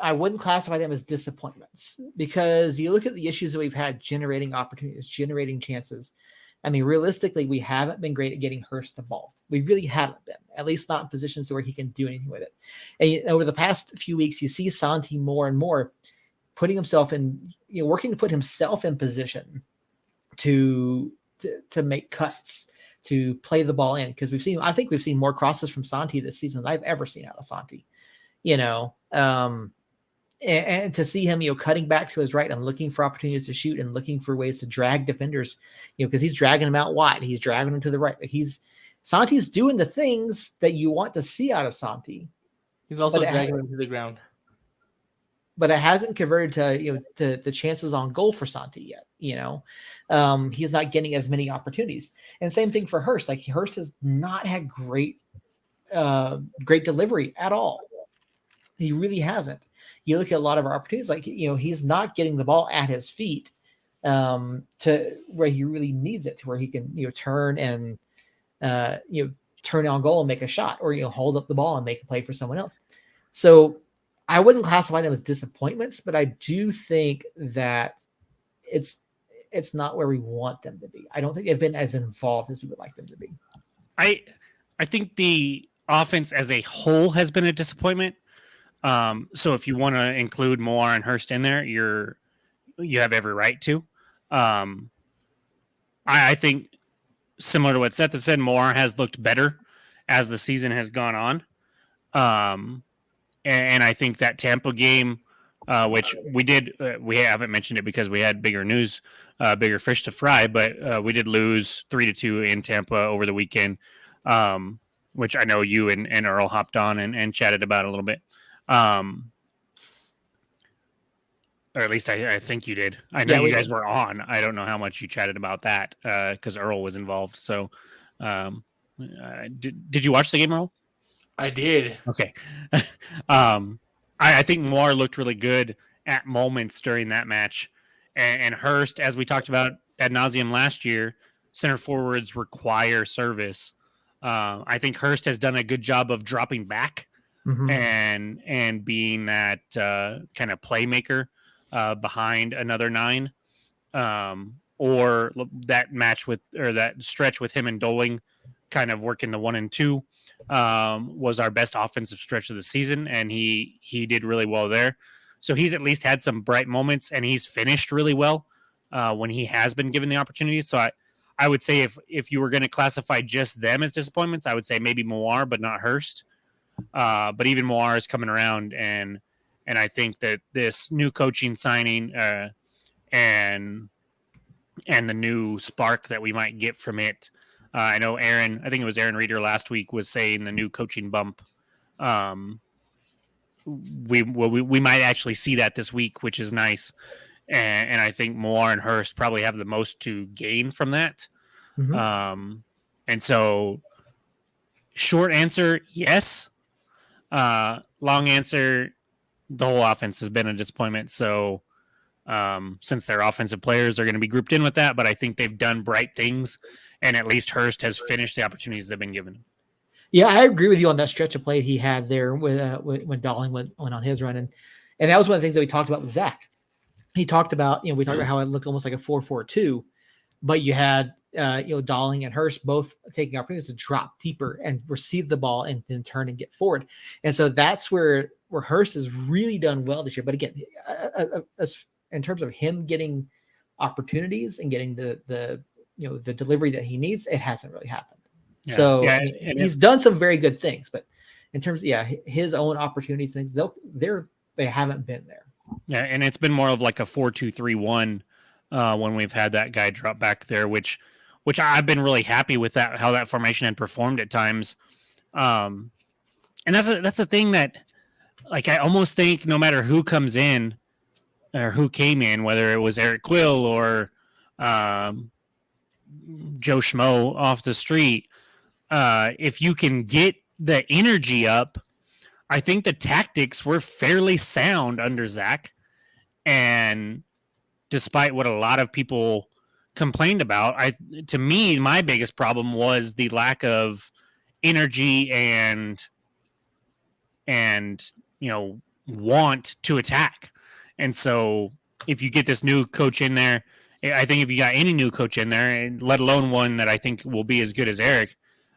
I wouldn't classify them as disappointments because you look at the issues that we've had generating opportunities, generating chances. I mean, realistically, we haven't been great at getting Hurst the ball. We really haven't been, at least not in positions where he can do anything with it. And over the past few weeks, you see Santi more and more. putting himself in, working to put himself in position to make cuts, to play the ball in. Because I think we've seen more crosses from Santi this season than I've ever seen out of Santi, and to see him, cutting back to his right and looking for opportunities to shoot and looking for ways to drag defenders, because he's dragging them out wide. He's dragging them to the right. Santi's doing the things that you want to see out of Santi. He's also dragging them to the ground. But it hasn't converted to the chances on goal for Santi yet. He's not getting as many opportunities. And same thing for Hurst. Like, Hurst has not had great delivery at all. He really hasn't. You look at a lot of our opportunities, like, he's not getting the ball at his feet to where he really needs it, to where he can, turn and, turn on goal and make a shot, or, hold up the ball and make a play for someone else. So I wouldn't classify them as disappointments, but I do think that it's not where we want them to be. I don't think they've been as involved as we would like them to be. I think the offense as a whole has been a disappointment. So if you want to include Moore and Hurst in there, you have every right to. I think, similar to what Seth has said, Moore has looked better as the season has gone on. And I think that Tampa game, which we haven't mentioned it because we had bigger news, bigger fish to fry, but we did lose 3-2 in Tampa over the weekend, which I know you and Earl hopped on and chatted about a little bit. Or at least I think you did. I know you guys were on. I don't know how much you chatted about that because Earl was involved. So did you watch the game, Earl? I did. Okay. I think Moore looked really good at moments during that match. And Hurst, as we talked about ad nauseum last year, center forwards require service. I think Hurst has done a good job of dropping back and being that kind of playmaker behind another 9. Or that match that stretch with him and Doling kind of working the 1 and 2 was our best offensive stretch of the season, and he did really well there. So he's at least had some bright moments, and he's finished really well when he has been given the opportunity. So I would say if you were going to classify just them as disappointments, I would say maybe Moore, but not Hurst. But even Moore is coming around, and I think that this new coaching signing and the new spark that we might get from it. I know I think it was Aaron Reeder last week was saying the new coaching bump. We might actually see that this week, which is nice. And I think Moore and Hurst probably have the most to gain from that. And so short answer, yes. Long answer, the whole offense has been a disappointment. So since they're offensive players, they're going to be grouped in with that. But I think they've done bright things. And at least Hurst has finished the opportunities they've been given. Yeah, I agree with you on that stretch of play he had there when Dahling went on his run, and that was one of the things that we talked about with Zach. He talked about, we talked about how it looked almost like a 4-4-2, but you had Dahling and Hurst both taking opportunities to drop deeper and receive the ball and then turn and get forward, and so that's where Hurst has really done well this year. But again, in terms of him getting opportunities and getting the delivery that he needs, it hasn't really happened. Yeah. So I mean, he's done some very good things, but in terms of his own opportunities, things they haven't been there. Yeah, and it's been more of like a 4-2-3-1 when we've had that guy drop back there, which I've been really happy with that, how that formation had performed at times. And that's a thing that, like, I almost think no matter who comes in or who came in, whether it was Eric Quill or Joe Schmo off the street, if you can get the energy up, I think the tactics were fairly sound under Zach. And despite what a lot of people complained about, to me, my biggest problem was the lack of energy and want to attack. And so if you get this new coach in there, I think if you got any new coach in there, and let alone one that I think will be as good as Eric,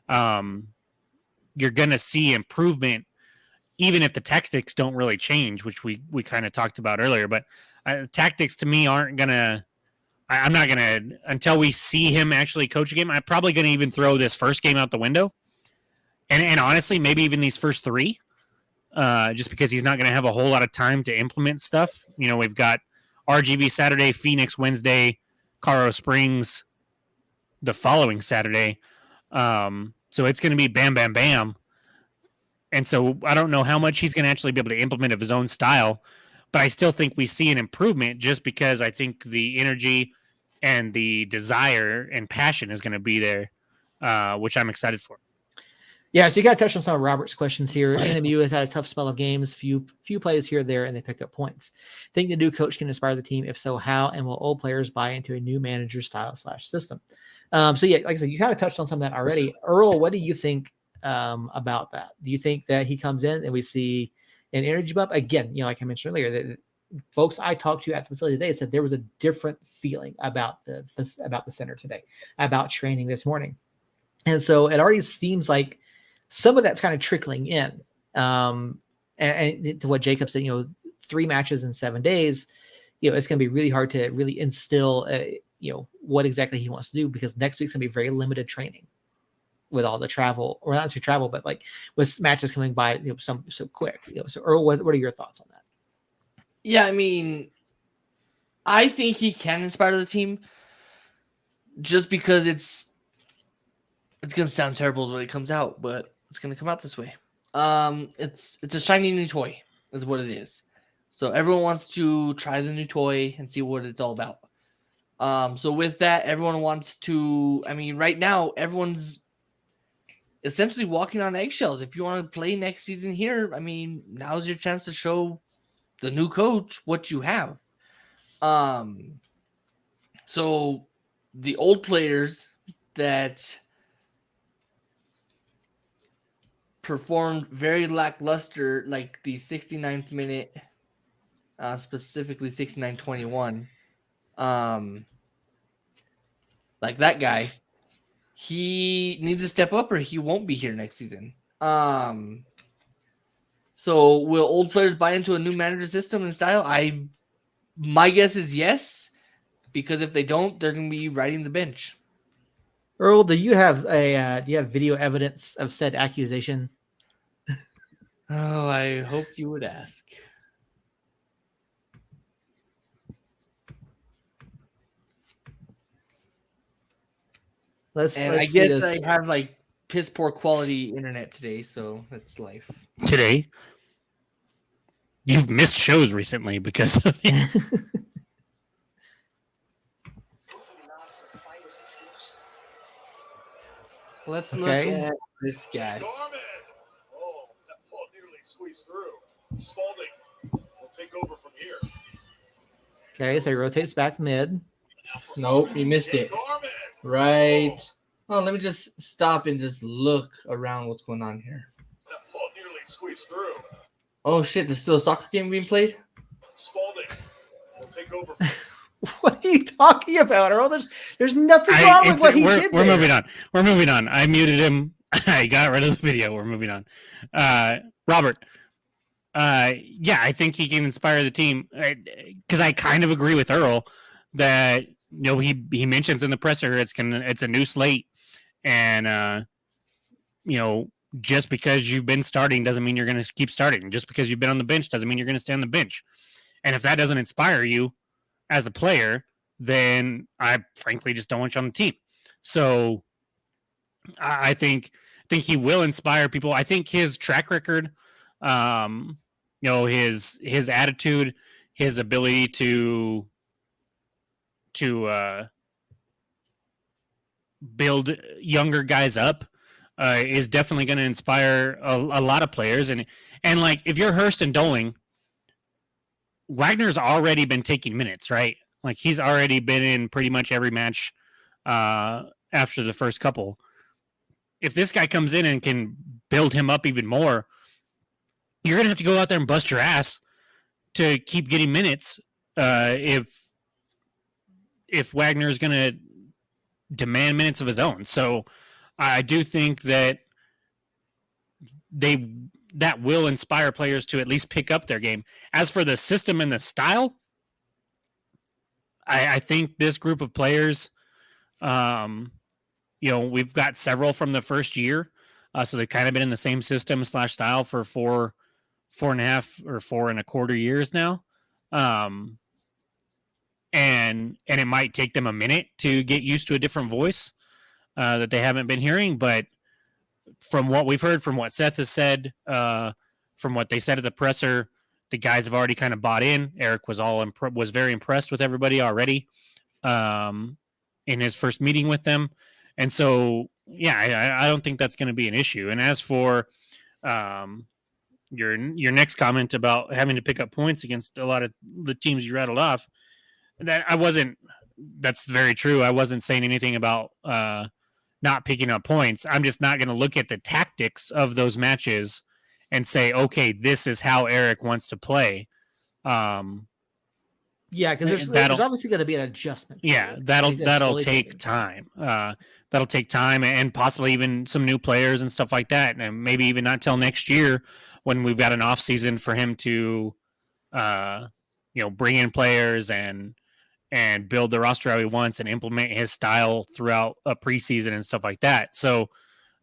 you're going to see improvement even if the tactics don't really change, which we kind of talked about earlier. But tactics to me aren't going to – I'm not going to – until we see him actually coach a game, I'm probably going to even throw this first game out the window. And honestly, maybe even these first 3, just because he's not going to have a whole lot of time to implement stuff. You know, we've got RGV Saturday, Phoenix Wednesday, Colorado Springs the following Saturday. So it's going to be bam, bam, bam. And so I don't know how much he's going to actually be able to implement of his own style, but I still think we see an improvement just because I think the energy and the desire and passion is going to be there, which I'm excited for. Yeah, so you got to touch on some of Robert's questions here. NMU has had a tough spell of games, few plays here or there, and they pick up points. Think the new coach can inspire the team? If so, how? And will old players buy into a new manager style / system? So yeah, like I said, you kind of touched on some of that already. Earl, what do you think about that? Do you think that he comes in and we see an energy bump? Again, you know, like I mentioned earlier, that folks I talked to at the facility today said there was a different feeling about the center today, about training this morning. And so it already seems like some of that's kind of trickling in. And to what Jacob said, you know, 3 matches in 7 days, you know, it's going to be really hard to really instill, you know, what exactly he wants to do, because next week's going to be very limited training with all the travel, or not necessarily travel, but like with matches coming by, you know, so quick. You know, so Earl, what are your thoughts on that? Yeah, I mean, I think he can inspire the team, just because it's going to sound terrible when it comes out, but it's going to come out this way. It's a shiny new toy is what it is. So everyone wants to try the new toy and see what it's all about. So with that, everyone wants to, I mean, right now, everyone's essentially walking on eggshells. If you want to play next season here, I mean, now's your chance to show the new coach what you have. So the old players that performed very lackluster, like the 69th minute, specifically 69-21. Like that guy, he needs to step up or he won't be here next season. So will old players buy into a new manager system and style? My guess is yes, because if they don't, they're going to be riding the bench. Earl, do you have video evidence of said accusation? Oh, I hoped you would ask. Let's I guess I have like piss poor quality internet today, so that's life. Today? You've missed shows recently because of it. Let's look at this guy. Oh, that ball nearly squeezed through. Spalding will take over from here. Okay, so he rotates back mid. Nope, he missed it. Right. Oh, let me just stop and just look around what's going on here. That ball nearly squeezed through. Oh shit, there's still a soccer game being played? Spalding will take over from What are you talking about, Earl? There's nothing wrong with what he did. We're moving on. We're moving on. I muted him. I got rid of the video. We're moving on. Robert. Yeah, I think he can inspire the team, because I kind of agree with Earl that, you know, he mentions in the presser it's a new slate, and you know, just because you've been starting doesn't mean you're going to keep starting. Just because you've been on the bench doesn't mean you're going to stay on the bench. And if that doesn't inspire you as a player, then I frankly just don't want you on the team. So I think he will inspire people. I think his track record, you know, his attitude, his ability to build younger guys up is definitely going to inspire a lot of players. And like, if you're Hurst and Doling, Wagner's already been taking minutes, right? Like, he's already been in pretty much every match after the first couple. If this guy comes in and can build him up even more, you're going to have to go out there and bust your ass to keep getting minutes if Wagner is going to demand minutes of his own. So I do think that that will inspire players to at least pick up their game. As for the system and the style, I think this group of players, we've got several from the first year. So they've kind of been in the same system / style for 4.5 or 4.25 years now. And it might take them a minute to get used to a different voice that they haven't been hearing. But from what we've heard, from what Seth has said, from what they said at the presser, the guys have already kind of bought in. Eric was very impressed with everybody already in his first meeting with them. And so, yeah, I don't think that's going to be an issue. And as for your next comment about having to pick up points against a lot of the teams you rattled off, that's very true. I wasn't saying anything about not picking up points. I'm just not going to look at the tactics of those matches and say, okay, this is how Eric wants to play. Yeah, because there's obviously going to be an adjustment. Yeah, that'll take time. That'll take time, and possibly even some new players and stuff like that, and maybe even not till next year when we've got an off season for him to, bring in players and build the roster how he wants and implement his style throughout a preseason and stuff like that. So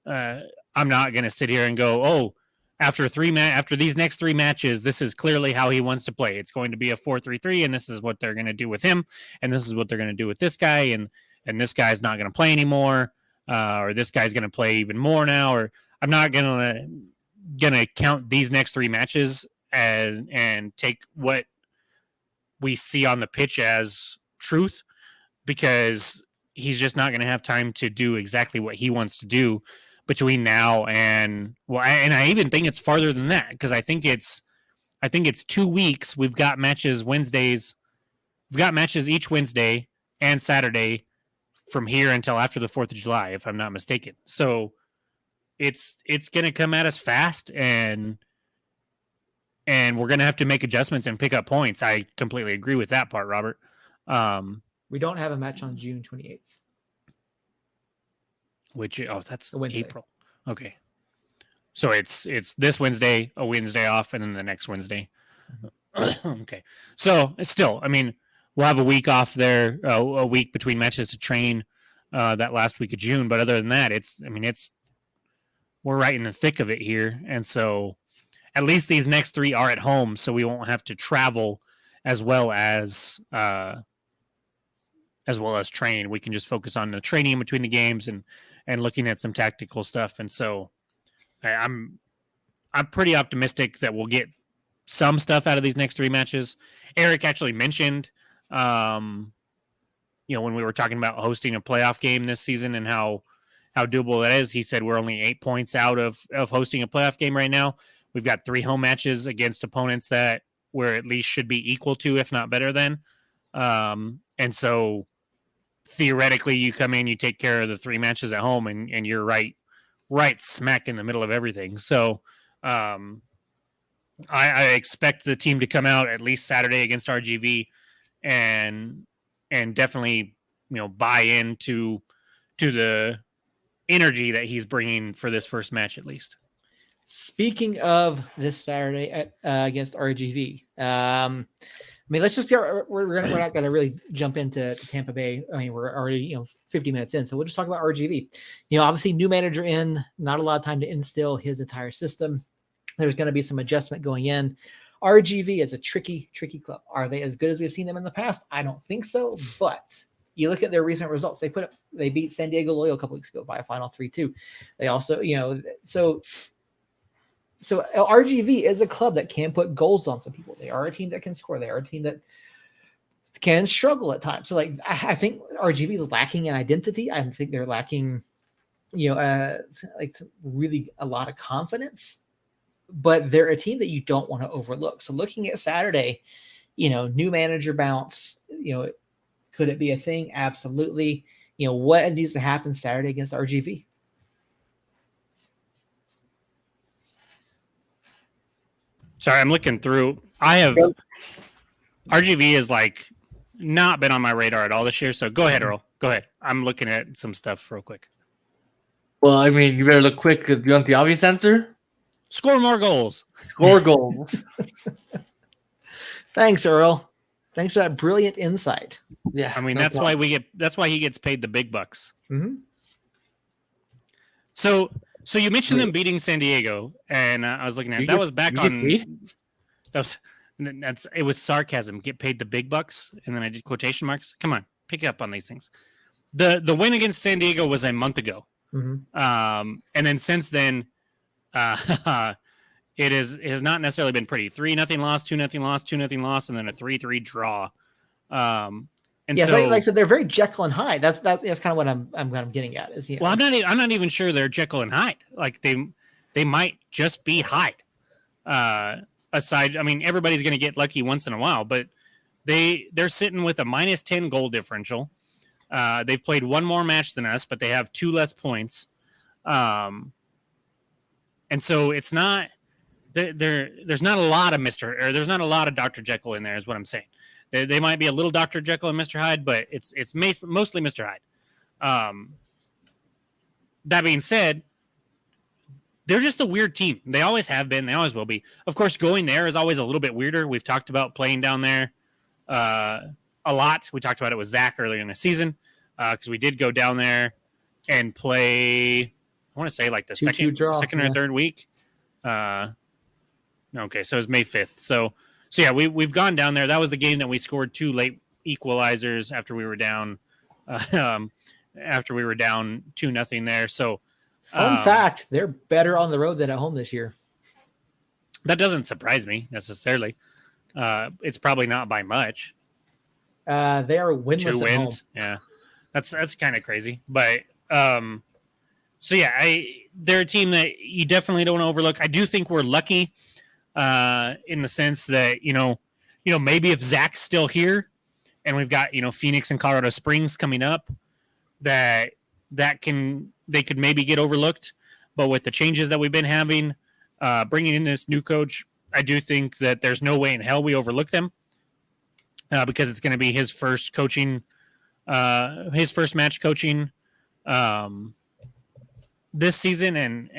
I'm not going to sit here and go, oh, after these next 3 matches, this is clearly how he wants to play. It's going to be a 4-3-3, and this is what they're going to do with him, and this is what they're going to do with this guy, and this guy's not going to play anymore, or this guy's going to play even more now. Or I'm not going to count these next 3 matches and take what we see on the pitch as truth, because he's just not going to have time to do exactly what he wants to do between now and I even think it's farther than that, because I think it's 2 weeks. We've got matches Wednesdays. We've got matches each Wednesday and Saturday from here until after the 4th of July, if I'm not mistaken. So it's going to come at us fast, and we're going to have to make adjustments and pick up points. I completely agree with that part, Robert. We don't have a match on June 28th. That's April. Okay. So it's this Wednesday, a Wednesday off, and then the next Wednesday. Okay. So it's still, we'll have a week off there, a week between matches to train that last week of June. But other than that, we're right in the thick of it here. And so at least these next 3 are at home, so we won't have to travel as well as train. We can just focus on the training between the games and looking at some tactical stuff. And so I'm pretty optimistic that we'll get some stuff out of these next 3 matches. Eric actually mentioned, when we were talking about hosting a playoff game this season and how doable that is, he said we're only 8 points out of hosting a playoff game right now. We've got 3 home matches against opponents that we're at least should be equal to, if not better than. And so theoretically, you come in, you take care of the 3 matches at home, and you're right smack in the middle of everything. So I expect the team to come out at least Saturday against RGV and definitely buy into the energy that he's bringing for this first match at least. Speaking of this Saturday against RGV, let's just we're not going to really jump into Tampa Bay. We're already 50 minutes in, so we'll just talk about RGV. Obviously new manager in, not a lot of time to instill his entire system. There's going to be some adjustment going in. RGV is a tricky club. Are they as good as we've seen them in the past? I don't think so, but you look at their recent results. They beat San Diego Loyal a couple weeks ago by a final 3-2. They also, So RGV is a club that can put goals on some people. They are a team that can score. They are a team that can struggle at times. So I think RGV is lacking an identity. I think they're lacking, really a lot of confidence, but they're a team that you don't want to overlook. So looking at Saturday, new manager bounce, could it be a thing? Absolutely. What needs to happen Saturday against RGV? Sorry, I'm looking through. RGV is not been on my radar at all this year. So go ahead, Earl. Go ahead. I'm looking at some stuff real quick. Well, you better look quick because you want the obvious answer. Score more goals. Score goals. Thanks, Earl. Thanks for that brilliant insight. Yeah. I mean, no that's problem. why that's why he gets paid the big bucks. Mm-hmm. So you mentioned them beating San Diego, and I was looking at that was back on. It was sarcasm. Get paid the big bucks, and then I did quotation marks. Come on, pick up on these things. The win against San Diego was a month ago, and then since then, it has not necessarily been pretty. 3-0 loss, 2-0 loss, 2-0 loss, and then a 3-3 draw. And yeah, so, like I said, they're very Jekyll and Hyde. That's kind of what I'm getting at. Is well, I'm not even sure they're Jekyll and Hyde. Like they might just be Hyde. Aside, I mean, everybody's going to get lucky once in a while, but they're sitting with a -10 goal differential. They've played one more match than us, but they have 2 less points. And so it's not there's not a lot of there's not a lot of Dr. Jekyll in there, is what I'm saying. They might be a little Dr. Jekyll and Mr. Hyde, but it's mostly Mr. Hyde. That being said, they're just a weird team. They always have been. They always will be. Of course, going there is always a little bit weirder. We've talked about playing down there a lot. We talked about it with Zach earlier in the season because we did go down there and play, I want to say like the second or third week. Okay, so it was May 5th. So yeah, we've gone down there. That was the game that we scored 2 late equalizers after we were down. After we were down 2-0 there. So, fun fact: they're better on the road than at home this year. That doesn't surprise me necessarily. It's probably not by much. They are winless 2 wins. At home. Yeah, that's kind of crazy. But so yeah, they're a team that you definitely don't overlook. I do think we're lucky. In the sense that, maybe if Zach's still here and we've got, Phoenix and Colorado Springs coming up, they could maybe get overlooked. But with the changes that we've been having, bringing in this new coach, I do think that there's no way in hell we overlook them because it's going to be his first match coaching this season. And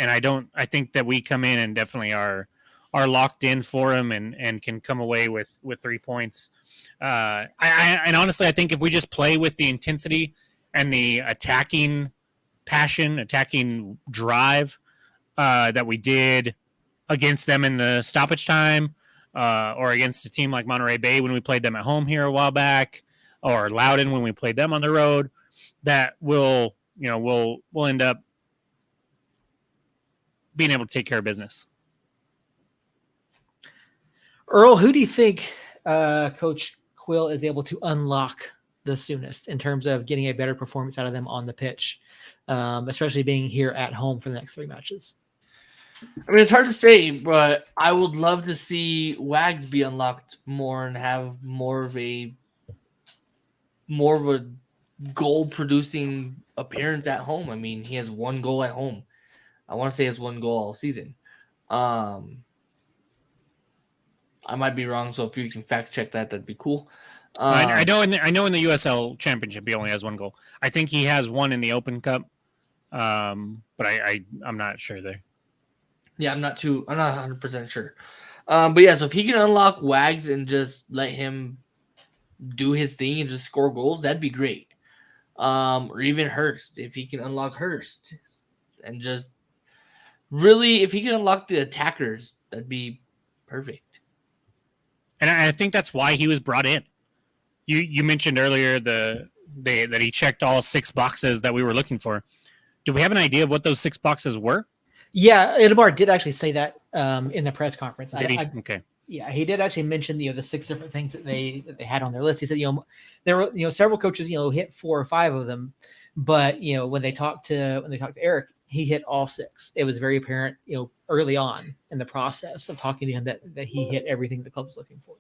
I think that we come in and definitely are locked in for him and can come away with 3 points. And honestly, I think if we just play with the intensity and the attacking passion, attacking drive that we did against them in the stoppage time, or against a team like Monterey Bay when we played them at home here a while back, or Loudoun when we played them on the road, that we'll end up being able to take care of business. Earl, who do you think Coach Quill is able to unlock the soonest in terms of getting a better performance out of them on the pitch, especially being here at home for the next 3 matches? I mean, it's hard to say, but I would love to see Wags be unlocked more and have more of a goal-producing appearance at home. I mean, he has 1 goal at home. I want to say he has 1 goal all season. I might be wrong, so if you can fact check that, that'd be cool. I know in the USL Championship he only has 1 goal. I think he has 1 in the Open Cup, but I'm not sure there. Yeah, I'm not 100% sure. But yeah, so if he can unlock Wags and just let him do his thing and just score goals, that'd be great. Or even Hurst, if he can unlock Hurst and just really, if he can unlock the attackers, that'd be perfect. And I think that's why he was brought in. You mentioned earlier that he checked all 6 boxes that we were looking for. Do we have an idea of what those 6 boxes were? Yeah, Idemar did actually say that in the press conference. Did he? Okay. Yeah, he did actually mention the 6 different things that they had on their list. He said there were several coaches hit 4 or 5 of them, but when they talked to Eric, he hit all 6. It was very apparent early on in the process of talking to him that he hit everything the club's looking for.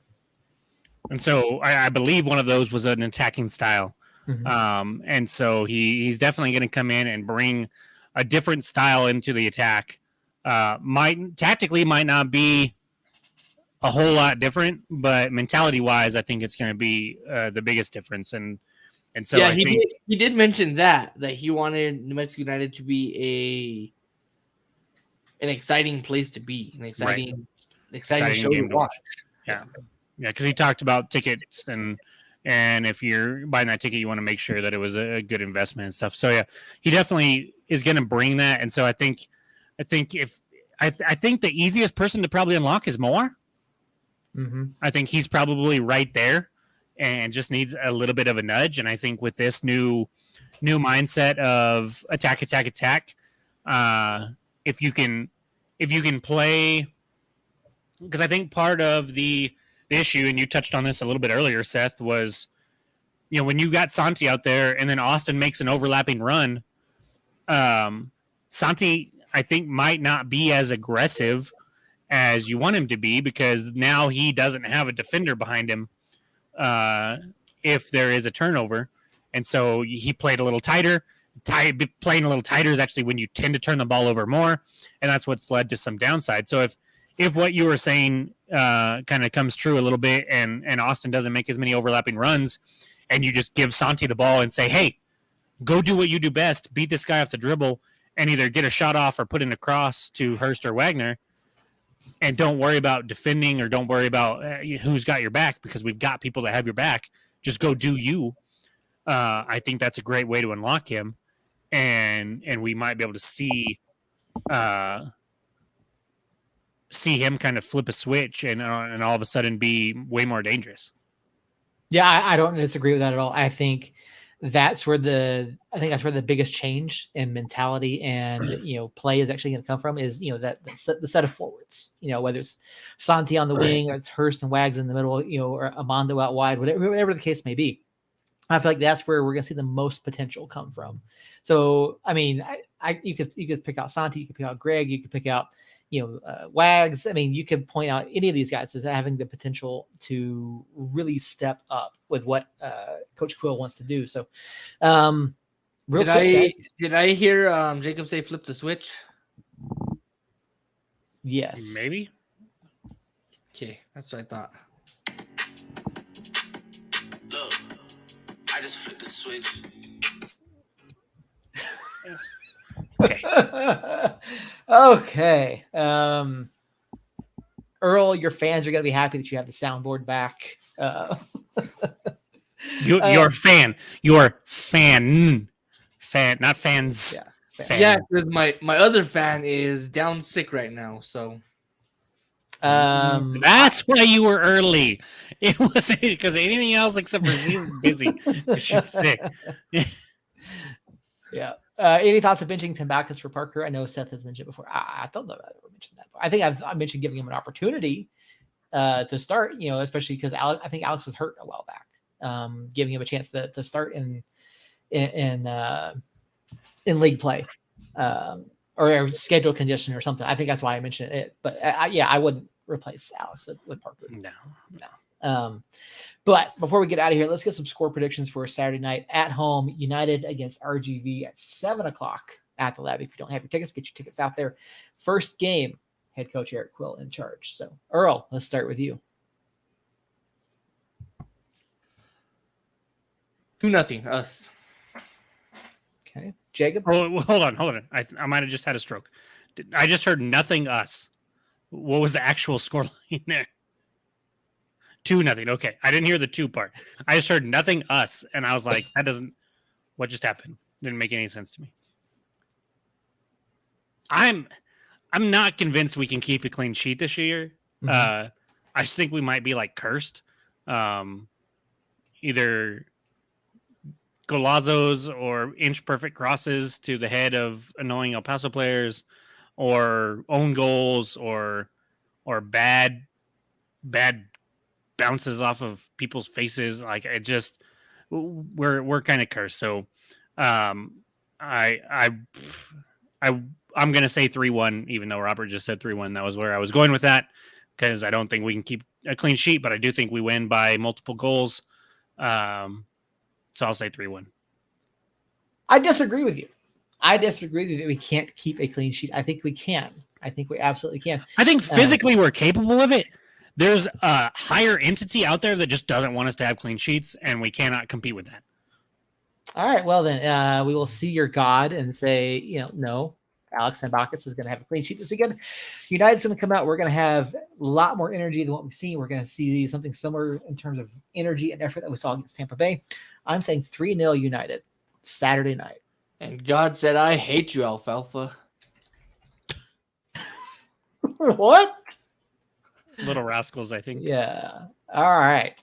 And so I believe one of those was an attacking style. Mm-hmm. And so he's definitely going to come in and bring a different style into the attack. Tactically might not be a whole lot different, but mentality wise, I think it's going to be the biggest difference. And so yeah, he did mention that he wanted New Mexico United to be an exciting place to be, an exciting show game to watch. Yeah, because he talked about tickets and if you're buying that ticket, you want to make sure that it was a good investment and stuff. So yeah, he definitely is going to bring that. And so I think the easiest person to probably unlock is Moore. Mm-hmm. I think he's probably right there and just needs a little bit of a nudge. And I think with this new mindset of attack, if you can play, because I think part of the issue, and you touched on this a little bit earlier, Seth, was, when you got Santi out there and then Austin makes an overlapping run, Santi, I think, might not be as aggressive as you want him to be, because now he doesn't have a defender behind him if there is a turnover. And so he played a little tighter. Playing a little tighter is actually when you tend to turn the ball over more, and that's what's led to some downside. So if what you were saying kind of comes true a little bit, and Austin doesn't make as many overlapping runs, and you just give Santi the ball and say, hey, go do what you do best, beat this guy off the dribble, and either get a shot off or put in a cross to Hurst or Wagner, and don't worry about defending or don't worry about who's got your back, because we've got people that have your back. Just go do you. I think that's a great way to unlock him, and we might be able to see him kind of flip a switch and all of a sudden be way more dangerous. Yeah, I don't disagree with that at all. I think that's where the biggest change in mentality and play is actually going to come from, is the set of forwards, whether it's Santi on the wing or it's Hurst and Wags in the middle, or Amando out wide, whatever the case may be. I feel like that's where we're going to see the most potential come from. So, I mean, you could pick out Santi, you could pick out Greg, you could pick out Wags. I mean, you could point out any of these guys as having the potential to really step up with what Coach Quill wants to do. So, did I hear Jacob say flip the switch? Yes, maybe. Okay, that's what I thought. Look, I just flipped the switch. Okay. Earl, your fans are going to be happy that you have the soundboard back. Your fan, not fans. Yeah, fan. Yeah, because my other fan is down sick right now, so. That's why you were early. It wasn't because anything else except for she's busy. She's sick. Yeah. Any thoughts of benching Tim Backus for Parker? I know Seth has mentioned it before. I don't know if I've ever mentioned that. I think I've mentioned giving him an opportunity to start, especially because I think Alex was hurt a while back. Giving him a chance to start in league play or schedule condition or something. I think that's why I mentioned it. But I wouldn't replace Alex with Parker. No. But before we get out of here, let's get some score predictions for Saturday night at home. United against RGV at 7:00 at the Lab. If you don't have your tickets, get your tickets out there. First game, head coach Eric Quill in charge. So, Earl, let's start with you. 2-0 us. Okay, Jacob. Oh, hold on. I might have just had a stroke. I just heard nothing us. What was the actual score line there? 2-0. Okay. I didn't hear the 2 part. I just heard nothing us. And I was like, what just happened? Didn't make any sense to me. I'm not convinced we can keep a clean sheet this year. Mm-hmm. I just think we might be like cursed. Either golazos or inch perfect crosses to the head of annoying El Paso players, or own goals, or bad bounces off of people's faces. Like, it just, we're kind of cursed. So I'm gonna say 3-1, even though Robert just said 3-1. That was where I was going with that, because I don't think we can keep a clean sheet, but I do think we win by multiple goals. So I'll say 3-1. I disagree with you. That we can't keep a clean sheet. I think we can. I think we absolutely can. I think physically we're capable of it. There's a higher entity out there that just doesn't want us to have clean sheets, and we cannot compete with that. All right. Well, then we will see your God and say, no. Alex Bacchus is going to have a clean sheet this weekend. United's going to come out. We're going to have a lot more energy than what we've seen. We're going to see something similar in terms of energy and effort that we saw against Tampa Bay. I'm saying 3-0 United Saturday night. And God said, I hate you, Alfalfa. What? Little Rascals, I think. Yeah. All right.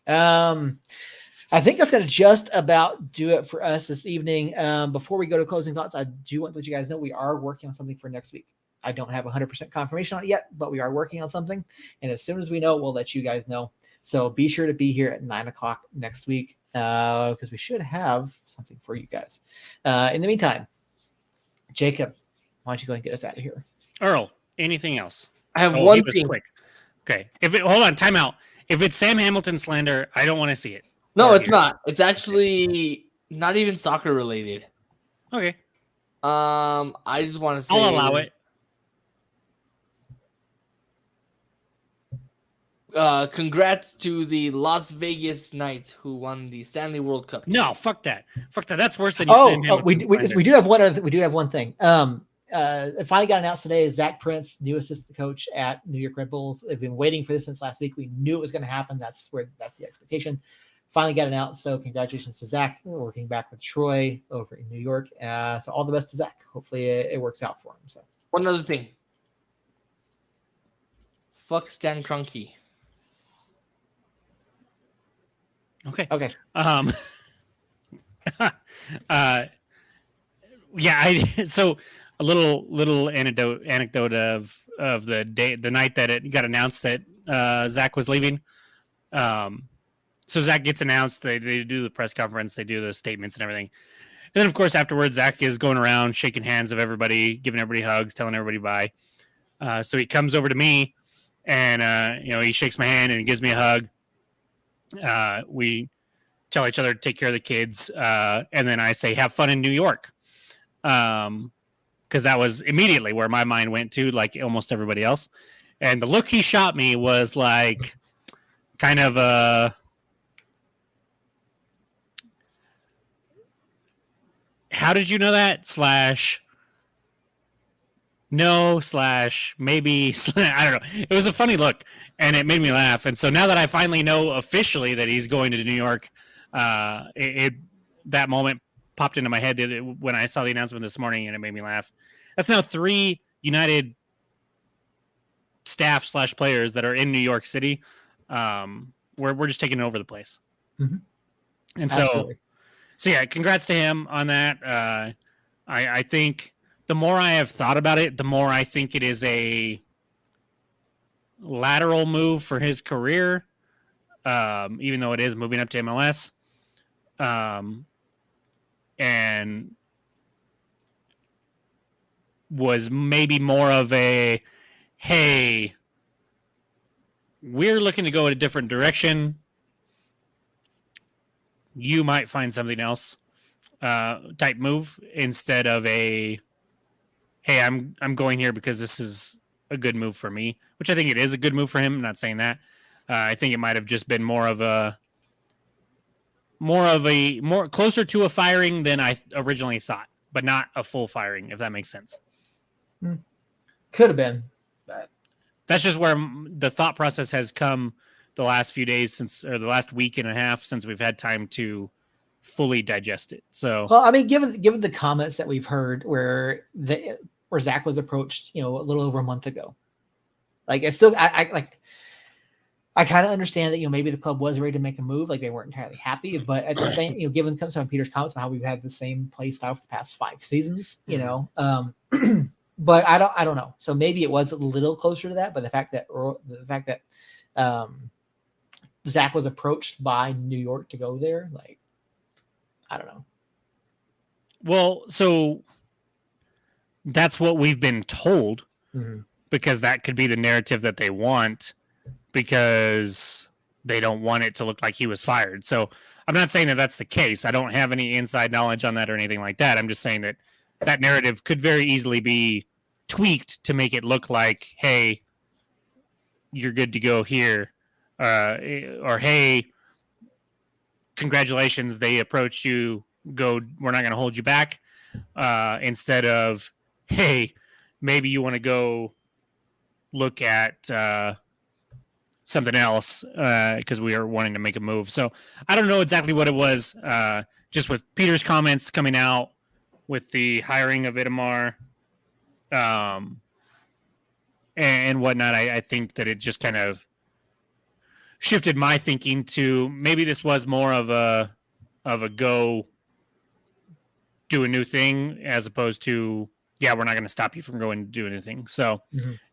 I think that's going to just about do it for us this evening. Before we go to closing thoughts, I do want to let you guys know we are working on something for next week. I don't have 100% confirmation on it yet, but we are working on something. And as soon as we know, we'll let you guys know. So be sure to be here at 9:00 next week because we should have something for you guys. In the meantime, Jacob, why don't you go and get us out of here? Earl, anything else? I have He one was thing. quick. Okay. Hold on, time out. If it's Sam Hamilton slander, I don't want to see it. No, Or it's hear not. It's actually not even soccer related. it. Okay. I just want to say I'll allow it. Congrats to the Las Vegas Knights who won the Stanley World Cup. No, fuck that. Fuck that. That's worse than you Sam Hamilton we slander. do have one other. We do have one thing. It finally got announced today. Zach Prince, new assistant coach at New York Red Bulls. We've been waiting for this since last week. We knew it was going to happen. That's the expectation. Finally got announced. So congratulations to Zach. We're working back with Troy over in New York. So all the best to Zach. Hopefully it works out for him. So One other thing. Fuck Stan Kroenke. Okay. okay. Yeah, so a little anecdote of the night that it got announced that Zach was leaving. So Zach gets announced. They do the press conference. They do the statements and everything. And then, of course, afterwards, Zach is going around shaking hands of everybody, giving everybody hugs, telling everybody bye. So he comes over to me, and he shakes my hand and gives me a hug. We tell each other to take care of the kids, and then I say, "Have fun in New York," because that was immediately where my mind went to, like almost everybody else. And the look he shot me was like kind of a "How did you know that?" No / maybe I don't know. It was a funny look, and it made me laugh. And so now that I finally know officially that he's going to New York, that moment popped into my head when I saw the announcement this morning, and it made me laugh. That's now 3 United staff / players that are in New York City. We're just taking over the place. Mm-hmm. And Absolutely. so yeah, congrats to him on that. I think the more I have thought about it, the more I think it is a lateral move for his career, even though it is moving up to MLS. And was maybe more of a, hey, we're looking to go in a different direction. You might find something else type move instead of a, hey, I'm going here because this is a good move for me, which I think it is a good move for him. I'm not saying that. I think it might have just been more closer to a firing than I originally thought, but not a full firing, if that makes sense. Could have been, but that's just where the thought process has come the last few days or the last week and a half since we've had time to fully digest it. So, well, I mean, given the comments that we've heard where Zach was approached, a little over a month ago, like it's still, I kind of understand that, maybe the club was ready to make a move, like they weren't entirely happy, but at the same, given some of Peter's comments about how we've had the same play style for the past 5 seasons, but I don't know. So maybe it was a little closer to that, but the fact that Zach was approached by New York to go there, like, I don't know. Well, so that's what we've been told, because that could be the narrative that they want, because they don't want it to look like he was fired. So I'm not saying that that's the case. I don't have any inside knowledge on that or anything like that. I'm just saying that narrative could very easily be tweaked to make it look like, hey, you're good to go here. Or, hey, congratulations, they approached you, go, we're not going to hold you back. Instead of, hey, maybe you want to go look at something else because we are wanting to make a move. So I don't know exactly what it was. Just with Peter's comments coming out with the hiring of Itamar and whatnot, I think that it just kind of shifted my thinking to maybe this was more of a go do a new thing as opposed to, yeah, we're not going to stop you from going to do anything. So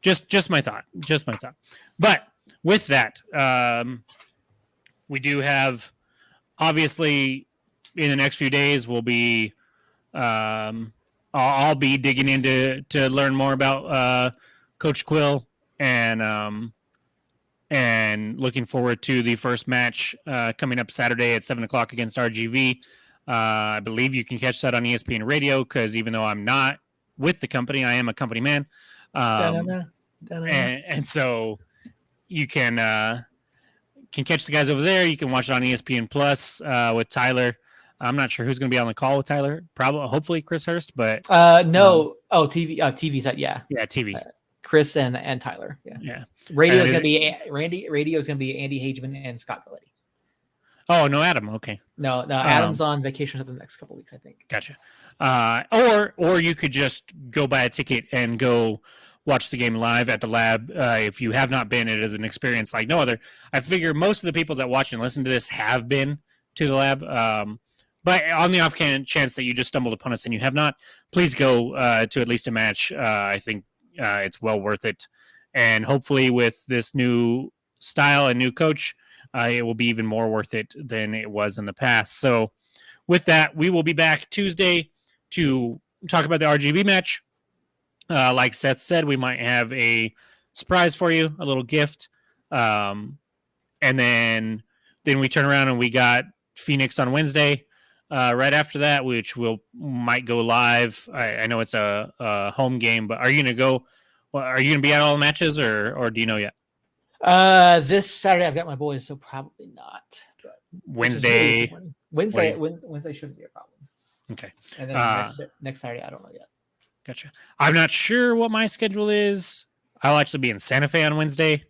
just my thought. But with that, we do have, obviously, in the next few days, we'll be, I'll be digging into to learn more about Coach Quill and looking forward to the first match coming up Saturday at 7:00 against RGV. I believe you can catch that on ESPN Radio because even though I'm not with the company, I am a company man. And so you can catch the guys over there. You can watch it on ESPN Plus with Tyler. I'm not sure who's going to be on the call with Tyler. Probably, hopefully, Chris Hurst. But no. TV side. Yeah, TV. Chris and Tyler. Yeah. Radio is going to be Randy. Radio is going to be Andy Hageman and Scott Galletti. Oh, no, Adam. Okay. No, Adam's on vacation for the next couple of weeks, I think. Gotcha. Or you could just go buy a ticket and go watch the game live at the lab. If you have not been, it is an experience like no other. I figure most of the people that watch and listen to this have been to the lab. But on the off chance that you just stumbled upon us and you have not, please go to at least a match. I think it's well worth it. And hopefully with this new style and new coach, it will be even more worth it than it was in the past. So with that, we will be back Tuesday to talk about the RGV match. Like Seth said, we might have a surprise for you, a little gift. And then we turn around and we got Phoenix on Wednesday. Right after that, which might go live. I know it's a home game, but are you going to go? Well, are you going to be at all the matches or do you know yet? This Saturday I've got my boys, so probably not. But Wednesday shouldn't be a problem. Okay. And then next Saturday I don't know yet. Gotcha. I'm not sure what my schedule is. I'll actually be in Santa Fe on Wednesday.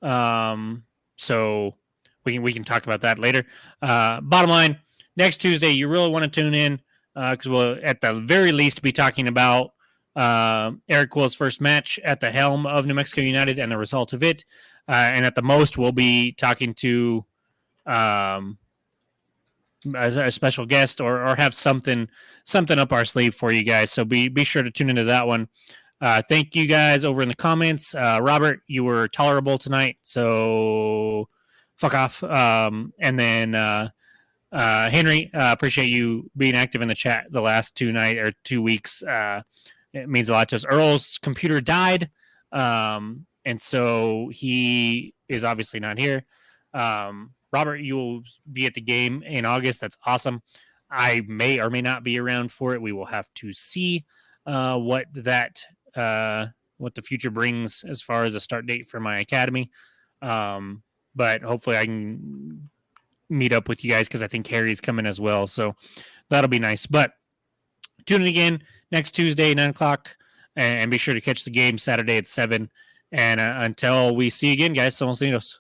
So we can talk about that later. Bottom line, next Tuesday you really want to tune in because we'll at the very least be talking about Eric Quill's first match at the helm of New Mexico United and the result of it. And at the most, we'll be talking to a special guest or have something up our sleeve for you guys. So be sure to tune into that one. Thank you guys over in the comments. Robert, you were tolerable tonight, so fuck off. And then Henry, appreciate you being active in the chat the last 2 weeks. It means a lot to us. Earl's computer died, and so he is obviously not here. Robert, you will be at the game in August. That's awesome. I may or may not be around for it. We will have to see what the future brings as far as a start date for my academy. But hopefully I can meet up with you guys because I think Harry's coming as well. So that'll be nice. But tune in again next Tuesday, 9:00, and be sure to catch the game Saturday at 7. And until we see you again, guys, somos unidos.